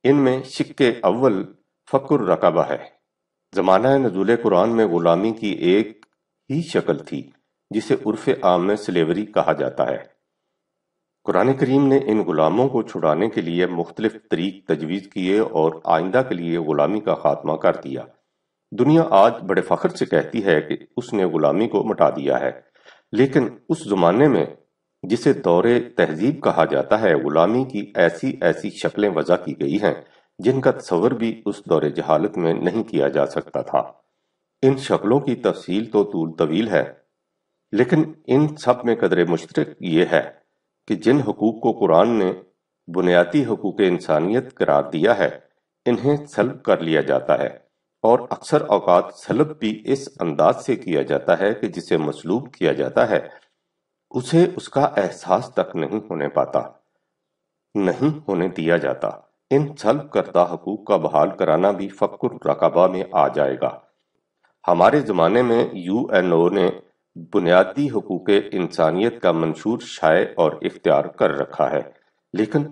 ان میں شق اول فک الرقبہ ہے۔ زمانہ نزول قرآن میں غلامی کی ایک ہی شکل تھی جسے عرف عام میں سلیوری کہا جاتا ہے۔ قرآن کریم نے ان غلاموں کو چھڑانے کے لیے مختلف طریق تجویز کیے اور آئندہ کے لیے غلامی کا خاتمہ کر دیا۔ دنیا آج بڑے فخر سے کہتی ہے کہ اس نے غلامی کو مٹا دیا ہے، لیکن اس زمانے میں جسے دور تہذیب کہا جاتا ہے، غلامی کی ایسی ایسی شکلیں وضع کی گئی ہیں جن کا تصور بھی اس دور جہالت میں نہیں کیا جا سکتا تھا۔ ان شکلوں کی تفصیل تو طول طویل ہے، لیکن ان سب میں قدر مشترک یہ ہے کہ جن حقوق کو قرآن نے بنیادی حقوق انسانیت قرار دیا ہے انہیں سلب کر لیا جاتا ہے، اور اکثر اوقات سلب بھی اس انداز سے کیا جاتا ہے کہ جسے مسلوب کیا جاتا ہے اسے اس کا احساس تک نہیں ہونے دیا جاتا۔ ان سلب کردہ حقوق کا بحال کرانا بھی فک الرقبہ میں آ جائے گا۔ ہمارے زمانے میں UN نے بنیادی حقوق انسانیت کا منشور شائع اور اختیار کر رکھا ہے، لیکن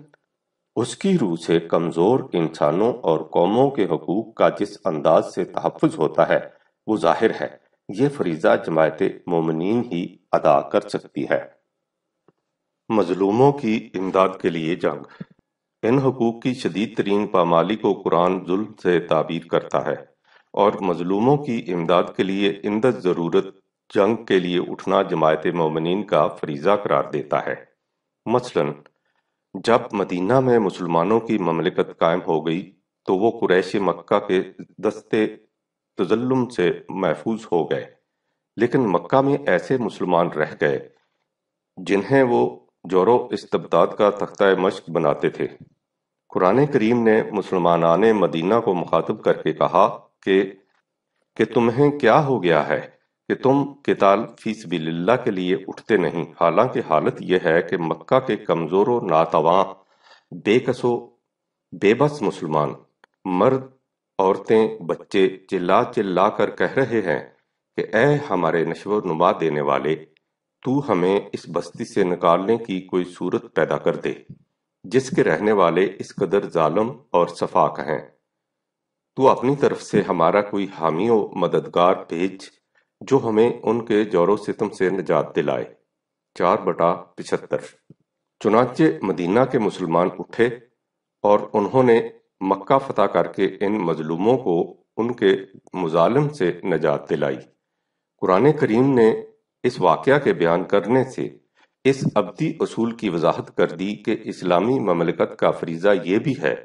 اس کی روح سے کمزور انسانوں اور قوموں کے حقوق کا جس انداز سے تحفظ ہوتا ہے وہ ظاہر ہے یہ فریضہ جماعت مومنین ہی ادا کر سکتی ہے۔ مظلوموں کی امداد کے لیے جنگ۔ ان حقوق کی شدید ترین پامالی کو قرآن ظلم سے تعبیر کرتا ہے، اور مظلوموں کی امداد کے لیے اندر ضرورت جنگ کے لیے اٹھنا جماعت مومنین کا فریضہ قرار دیتا ہے۔ مثلا جب مدینہ میں مسلمانوں کی مملکت قائم ہو گئی تو وہ قریش مکہ کے دستے تظلم سے محفوظ ہو گئے، لیکن مکہ میں ایسے مسلمان رہ گئے جنہیں وہ جور و استبداد کا تختہ مشق بناتے تھے۔ قرآن کریم نے مسلمانان مدینہ کو مخاطب کر کے کہا کہ تمہیں کیا ہو گیا ہے کہ تم قتال فی سبیل اللہ کے لیے اٹھتے نہیں، حالانکہ حالت یہ ہے کہ مکہ کے کمزور و ناتواں، بے کس و بے بس مسلمان مرد، عورتیں، بچے چلا چلا کر کہہ رہے ہیں کہ اے ہمارے نشو و نما دینے والے، تو ہمیں اس بستی سے نکالنے کی کوئی صورت پیدا کر دے جس کے رہنے والے اس قدر ظالم اور سفاک ہیں۔ تو اپنی طرف سے ہمارا کوئی حامی و مددگار بھیج جو ہمیں ان کے جور و ستم سے نجات دلائے۔ 4/75۔ چنانچہ مدینہ کے مسلمان اٹھے اور انہوں نے مکہ فتح کر کے ان مظلوموں کو ان کے مظالم سے نجات دلائی۔ قرآن کریم نے اس واقعہ کے بیان کرنے سے اس ابدی اصول کی وضاحت کر دی کہ اسلامی مملکت کا فریضہ یہ بھی ہے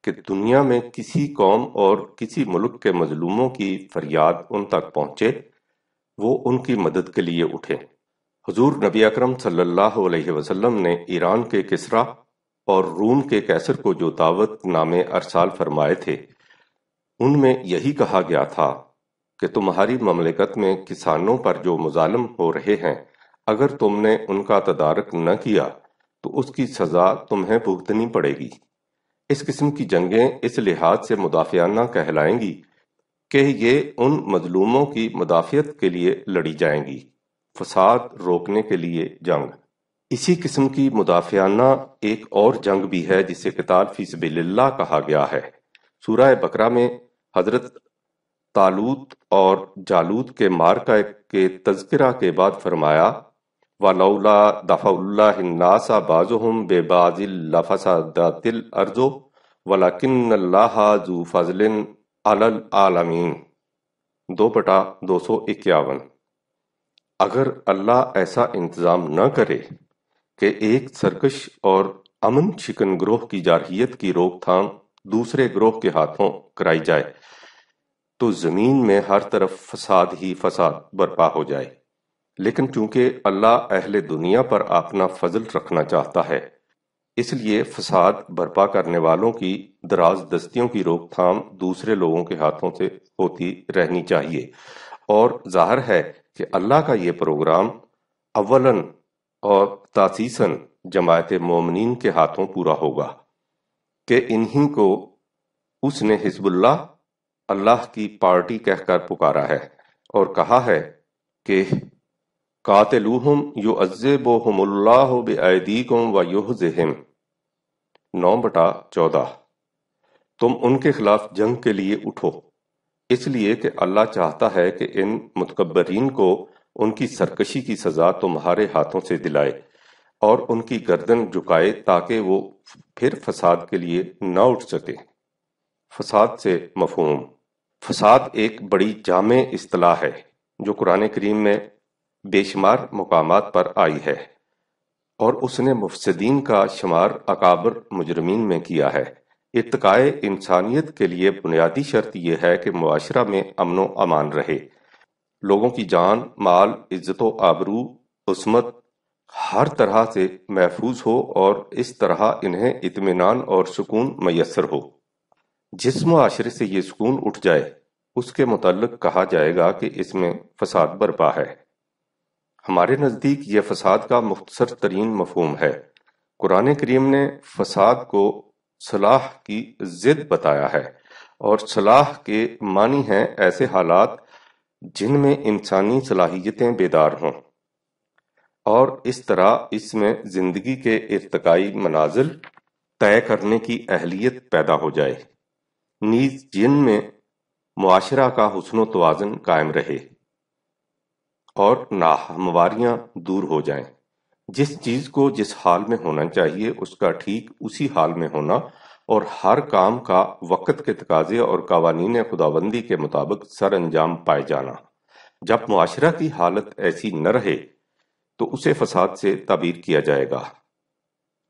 کہ دنیا میں کسی قوم اور کسی ملک کے مظلوموں کی فریاد ان تک پہنچے، وہ ان کی مدد کے لیے اٹھے۔ حضور نبی اکرم صلی اللہ علیہ وسلم نے ایران کے کسریٰ اور روم کے قیصر کو جو دعوت نامے ارسال فرمائے تھے ان میں یہی کہا گیا تھا کہ تمہاری مملکت میں کسانوں پر جو مظالم ہو رہے ہیں اگر تم نے ان کا تدارک نہ کیا تو اس کی سزا تمہیں بھگتنی پڑے گی۔ اس قسم کی جنگیں اس لحاظ سے مدافعانہ کہلائیں گی کہ یہ ان مظلوموں کی مدافعت کے لیے لڑی جائیں گی۔ فساد روکنے کے لیے جنگ۔ اسی قسم کی مدافعانہ ایک اور جنگ بھی ہے جسے قتال فی سبیل اللہ کہا گیا ہے۔ سورہ بقرہ میں حضرت طالوت اور جالوت کے معرکہ کے تذکرہ کے بعد فرمایا وَلَوْلَا دَفْعُ اللَّهِ النَّاسَ بَعْضَهُم بِبَعْضٍ لَفَسَدَتِ الْأَرْضُ وَلَكِنَّ اللَّهَ ذُو فَضْلٍ عَلَى الْعَالَمِينَ 2/251۔ اگر اللہ ایسا انتظام نہ کرے کہ ایک سرکش اور امن شکن گروہ کی جارحیت کی روک تھام دوسرے گروہ کے ہاتھوں کرائی جائے تو زمین میں ہر طرف فساد ہی فساد برپا ہو جائے۔ لیکن چونکہ اللہ اہل دنیا پر اپنا فضل رکھنا چاہتا ہے، اس لیے فساد برپا کرنے والوں کی دراز دستیوں کی روک تھام دوسرے لوگوں کے ہاتھوں سے ہوتی رہنی چاہیے، اور ظاہر ہے کہ اللہ کا یہ پروگرام اولاً اور تاسیساً جماعت مومنین کے ہاتھوں پورا ہوگا کہ انہی کو اس نے حزب اللہ کی پارٹی کہہ کر پکارا ہے اور کہا ہے کہ قاتلوہم یعذبہم اللہ بایدیکم ویخزہم 9/14۔ تم ان کے خلاف جنگ کے لیے اٹھو، اس لیے کہ اللہ چاہتا ہے کہ ان متکبرین کو ان کی سرکشی کی سزا تمہارے ہاتھوں سے دلائے اور ان کی گردن جھکائے تاکہ وہ پھر فساد کے لیے نہ اٹھ سکے۔ فساد سے مفہوم: فساد ایک بڑی جامع اصطلاح ہے جو قرآن کریم میں بے شمار مقامات پر آئی ہے، اور اس نے مفسدین کا شمار اکابر مجرمین میں کیا ہے۔ ارتقائے انسانیت کے لیے بنیادی شرط یہ ہے کہ معاشرہ میں امن و امان رہے، لوگوں کی جان، مال، عزت و آبرو، عصمت ہر طرح سے محفوظ ہو اور اس طرح انہیں اطمینان اور سکون میسر ہو۔ جس معاشرے سے یہ سکون اٹھ جائے اس کے متعلق کہا جائے گا کہ اس میں فساد برپا ہے۔ ہمارے نزدیک یہ فساد کا مختصر ترین مفہوم ہے۔ قرآن کریم نے فساد کو صلاح کی ضد بتایا ہے، اور صلاح کے معنی ہیں ایسے حالات جن میں انسانی صلاحیتیں بیدار ہوں، اور اس طرح اس میں زندگی کے ارتقائی منازل طے کرنے کی اہلیت پیدا ہو جائے، نیز جن میں معاشرہ کا حسن و توازن قائم رہے اور ناہمواریاں دور ہو جائیں۔ جس چیز کو جس حال میں ہونا چاہیے اس کا ٹھیک اسی حال میں ہونا، اور ہر کام کا وقت کے تقاضے اور قوانین خداوندی کے مطابق سر انجام پائے جانا۔ جب معاشرہ کی حالت ایسی نہ رہے تو اسے فساد سے تعبیر کیا جائے گا۔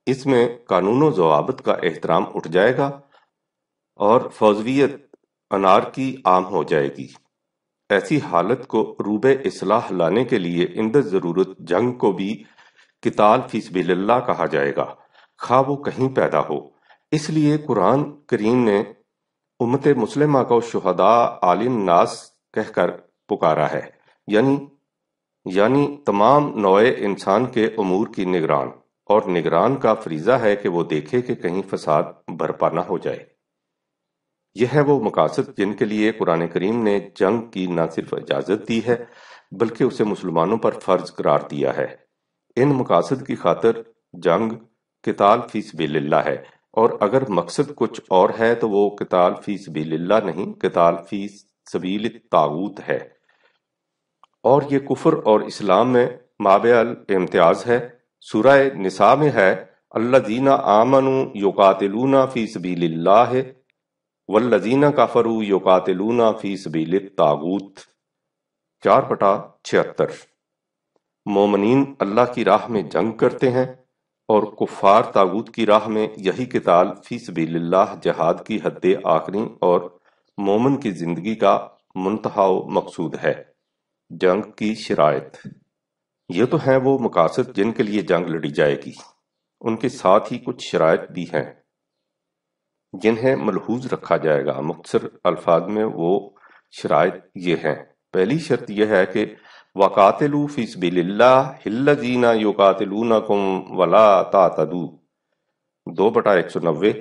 اس میں قانون و ضوابط کا احترام اٹھ جائے گا اور فوضویت، انارکی عام ہو جائے گی۔ ایسی حالت کو روبِ اصلاح لانے کے لیے عند ضرورت جنگ کو بھی قتال فی سبیل اللہ کہا جائے گا، خواہ وہ کہیں پیدا ہو۔ اس لیے قرآن کریم نے امت مسلمہ کو شہداء علی الناس کہہ کر پکارا ہے، یعنی تمام نوع انسان کے امور کی نگران، اور نگران کا فریضہ ہے کہ وہ دیکھے کہ کہیں فساد برپا نہ ہو جائے۔ یہ ہے وہ مقاصد جن کے لیے قرآن کریم نے جنگ کی نہ صرف اجازت دی ہے بلکہ اسے مسلمانوں پر فرض قرار دیا ہے۔ ان مقاصد کی خاطر جنگ قتال فی سبیل اللہ ہے، اور اگر مقصد کچھ اور ہے تو وہ قتال فی سبیل اللہ نہیں، قتال فی سبیل الطاغوت ہے، اور یہ کفر اور اسلام میں مابع الامتیاز ہے۔ سورہ نساء میں ہے الذین آمنوا یقاتلون فی سبیل اللہ والذین کفروا یقاتلون فی سبیل الطاغوت 4/76۔ مومنین اللہ کی راہ میں جنگ کرتے ہیں، اور کفار طاغوت کی راہ میں۔ یہی قتال فی سبیل اللہ جہاد کی حد آخری اور مومن کی زندگی کا منتہا و مقصود ہے۔ جنگ کی شرائط: یہ تو ہیں وہ مقاصد جن کے لیے جنگ لڑی جائے گی، ان کے ساتھ ہی کچھ شرائط بھی ہیں جنہیں ملحوظ رکھا جائے گا۔ مختصر الفاظ میں وہ شرائط یہ ہیں: پہلی شرط یہ ہے کہ وَقَاتِلُوا فِي سَبِيلِ اللَّهِ الَّذِينَ يُقَاتِلُونَكُمْ وَلَا تَعْتَدُوا 2/190۔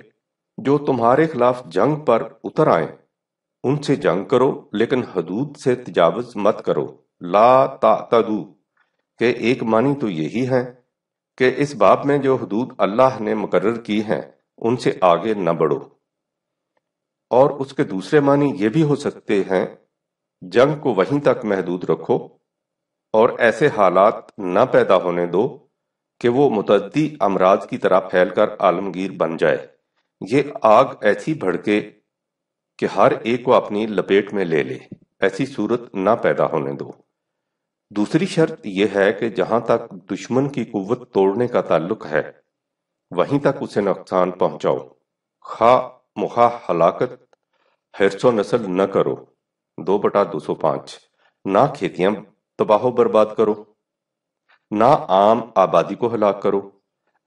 جو تمہارے خلاف جنگ پر اتر آئیں ان سے جنگ کرو لیکن حدود سے تجاوز مت کرو۔ لا تعتدوا کہ ایک معنی تو یہی ہے کہ اس باب میں جو حدود اللہ نے مقرر کی ہیں ان سے آگے نہ بڑھو، اور اس کے دوسرے معنی یہ بھی ہو سکتے ہیں جنگ کو وہیں تک محدود رکھو اور ایسے حالات نہ پیدا ہونے دو کہ وہ متعدی امراض کی طرح پھیل کر عالمگیر بن جائے، یہ آگ ایسی بھڑکے کہ ہر ایک کو اپنی لپیٹ میں لے لے، ایسی صورت نہ پیدا ہونے دو۔ دوسری شرط یہ ہے کہ جہاں تک دشمن کی قوت توڑنے کا تعلق ہے وہیں تک اسے نقصان پہنچاؤ، خواہ مخواہ ہلاکت حرص و نسل نہ کرو 2/205 نہ کھیتیاں تباہ و برباد کرو نہ عام آبادی کو ہلاک کرو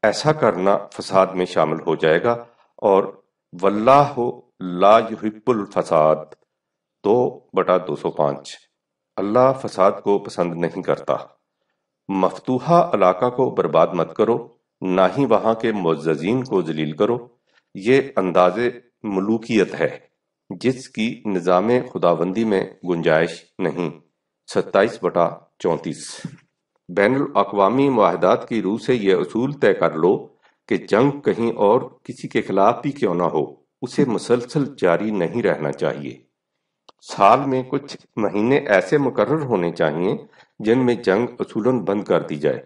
ایسا کرنا فساد میں شامل ہو جائے گا اور واللہ لا یحب الفساد 2/205 اللہ فساد کو پسند نہیں کرتا مفتوحہ علاقہ کو برباد مت کرو نہ ہی وہاں کے معززین کو ذلیل کرو یہ انداز ملوکیت ہے جس کی نظام خداوندی میں گنجائش نہیں 27/34 بین الاقوامی معاہدات کی روح سے یہ اصول طے کر لو کہ جنگ کہیں اور کسی کے خلاف بھی کیوں نہ ہو اسے مسلسل جاری نہیں رہنا چاہیے سال میں کچھ مہینے ایسے مقرر ہونے چاہیے جن میں جنگ اصولاً بند کر دی جائے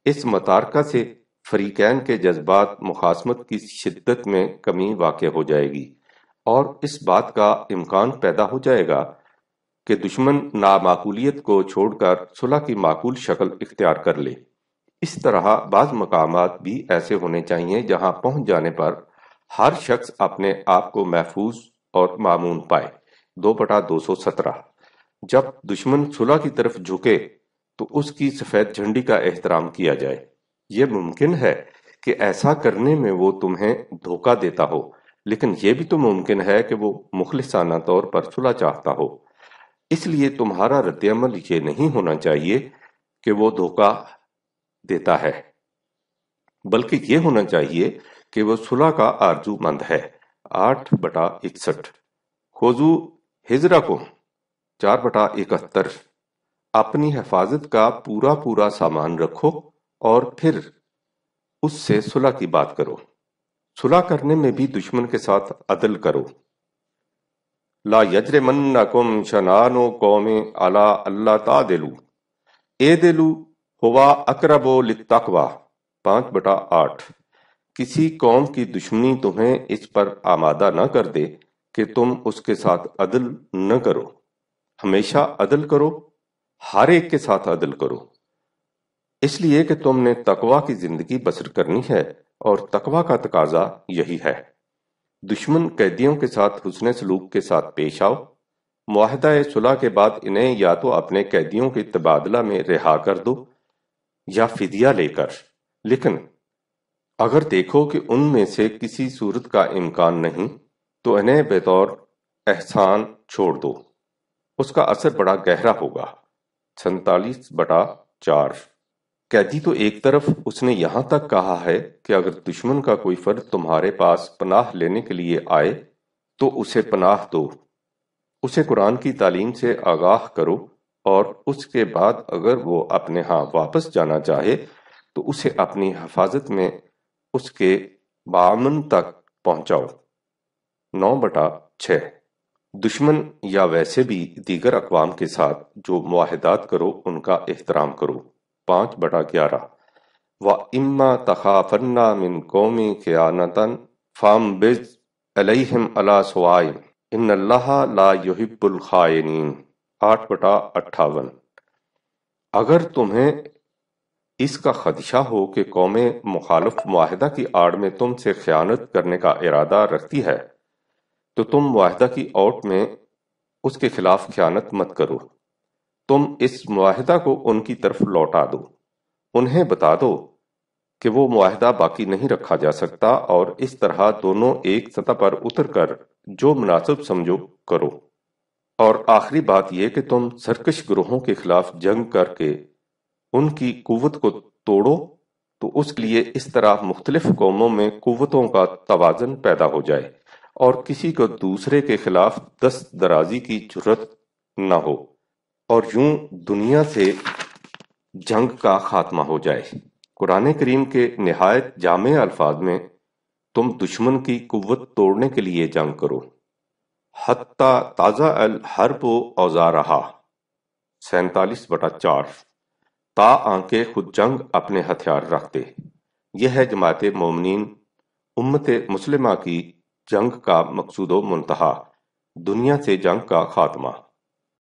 اس متارکہ سے فریقین کے جذبات مخاصمت کی شدت میں کمی واقع ہو جائے گی اور اس بات کا امکان پیدا ہو جائے گا کہ دشمن نامعقولیت کو چھوڑ کر صلح کی معقول شکل اختیار کر لے اس طرح بعض مقامات بھی ایسے ہونے چاہیے جہاں پہنچ جانے پر ہر شخص اپنے آپ کو محفوظ اور مامون پائے 2/217 جب دشمن صلح کی طرف جھکے تو اس کی سفید جھنڈی کا احترام کیا جائے یہ ممکن ہے کہ ایسا کرنے میں وہ تمہیں دھوکہ دیتا ہو لیکن یہ بھی تو ممکن ہے کہ وہ مخلصانہ طور پر صلح چاہتا ہو اس لیے تمہارا رد عمل یہ نہیں ہونا چاہیے کہ وہ دھوکہ دیتا ہے بلکہ یہ ہونا چاہیے کہ وہ صلح کا آرزو مند ہے 8/61 خذو حذرکم 4/71 اپنی حفاظت کا پورا سامان رکھو اور پھر اس سے صلح کی بات کرو صلح کرنے میں بھی دشمن کے ساتھ عدل کرو لا یجرمنکم شنآن قوم علی الا تعدلوا اعدلوا ہوا اقرب للتقوی 5/8 کسی قوم کی دشمنی تمہیں اس پر آمادہ نہ کر دے کہ تم اس کے ساتھ عدل نہ کرو ہمیشہ عدل کرو ہر ایک کے ساتھ عدل کرو اس لیے کہ تم نے تقوی کی زندگی بسر کرنی ہے اور تقوی کا تقاضا یہی ہے دشمن قیدیوں کے ساتھ حسن سلوک کے ساتھ پیش آؤ معاہدہ صلح کے بعد انہیں یا تو اپنے قیدیوں کے تبادلہ میں رہا کر دو یا فدیہ لے کر لیکن اگر دیکھو کہ ان میں سے کسی صورت کا امکان نہیں تو انہیں بطور احسان چھوڑ دو اس کا اثر بڑا گہرا ہوگا 47/4 قیدی تو ایک طرف اس نے یہاں تک کہا ہے کہ اگر دشمن کا کوئی فرد تمہارے پاس پناہ لینے کے لیے آئے تو اسے پناہ دو اسے قرآن کی تعلیم سے آگاہ کرو اور اس کے بعد اگر وہ اپنے ہاں واپس جانا چاہے تو اسے اپنی حفاظت میں اس کے بامن تک پہنچاؤ 9/6 دشمن یا ویسے بھی دیگر اقوام کے ساتھ جو معاہدات کرو ان کا احترام کرو 5/11 وَإِمَّا تَخَافَنَّ مِنْ قَوْمٍ خِيَانَةً فَانبِذْ عَلَيْهِمْ عَلَى سَوَاءٍ إِنَّ اللَّهَ لَا يُحِبُّ الْخَائِنِينَ 8/58 اگر تمہیں اس کا خدشہ ہو کہ قوم مخالف معاہدہ کی آڑ میں تم سے خیانت کرنے کا ارادہ رکھتی ہے تو تم معاہدہ کی اوٹ میں اس کے خلاف خیانت مت کرو تم اس معاہدہ کو ان کی طرف لوٹا دو انہیں بتا دو کہ وہ معاہدہ باقی نہیں رکھا جا سکتا اور اس طرح دونوں ایک سطح پر اتر کر جو مناسب سمجھو کرو اور آخری بات یہ کہ تم سرکش گروہوں کے خلاف جنگ کر کے ان کی قوت کو توڑو تو اس لیے اس طرح مختلف قوموں میں قوتوں کا توازن پیدا ہو جائے اور کسی کو دوسرے کے خلاف دست درازی کی جرت نہ ہو اور یوں دنیا سے جنگ کا خاتمہ ہو جائے قرآن کریم کے نہایت جامع الفاظ میں تم دشمن کی قوت توڑنے کے لیے جنگ کرو حتیٰ تازہ الحرب و اوزارہا 47/4 تا آنکہ خود جنگ اپنے ہتھیار رکھتے یہ ہے جماعت مومنین امت مسلمہ کی جنگ کا مقصود و منتہا دنیا سے جنگ کا خاتمہ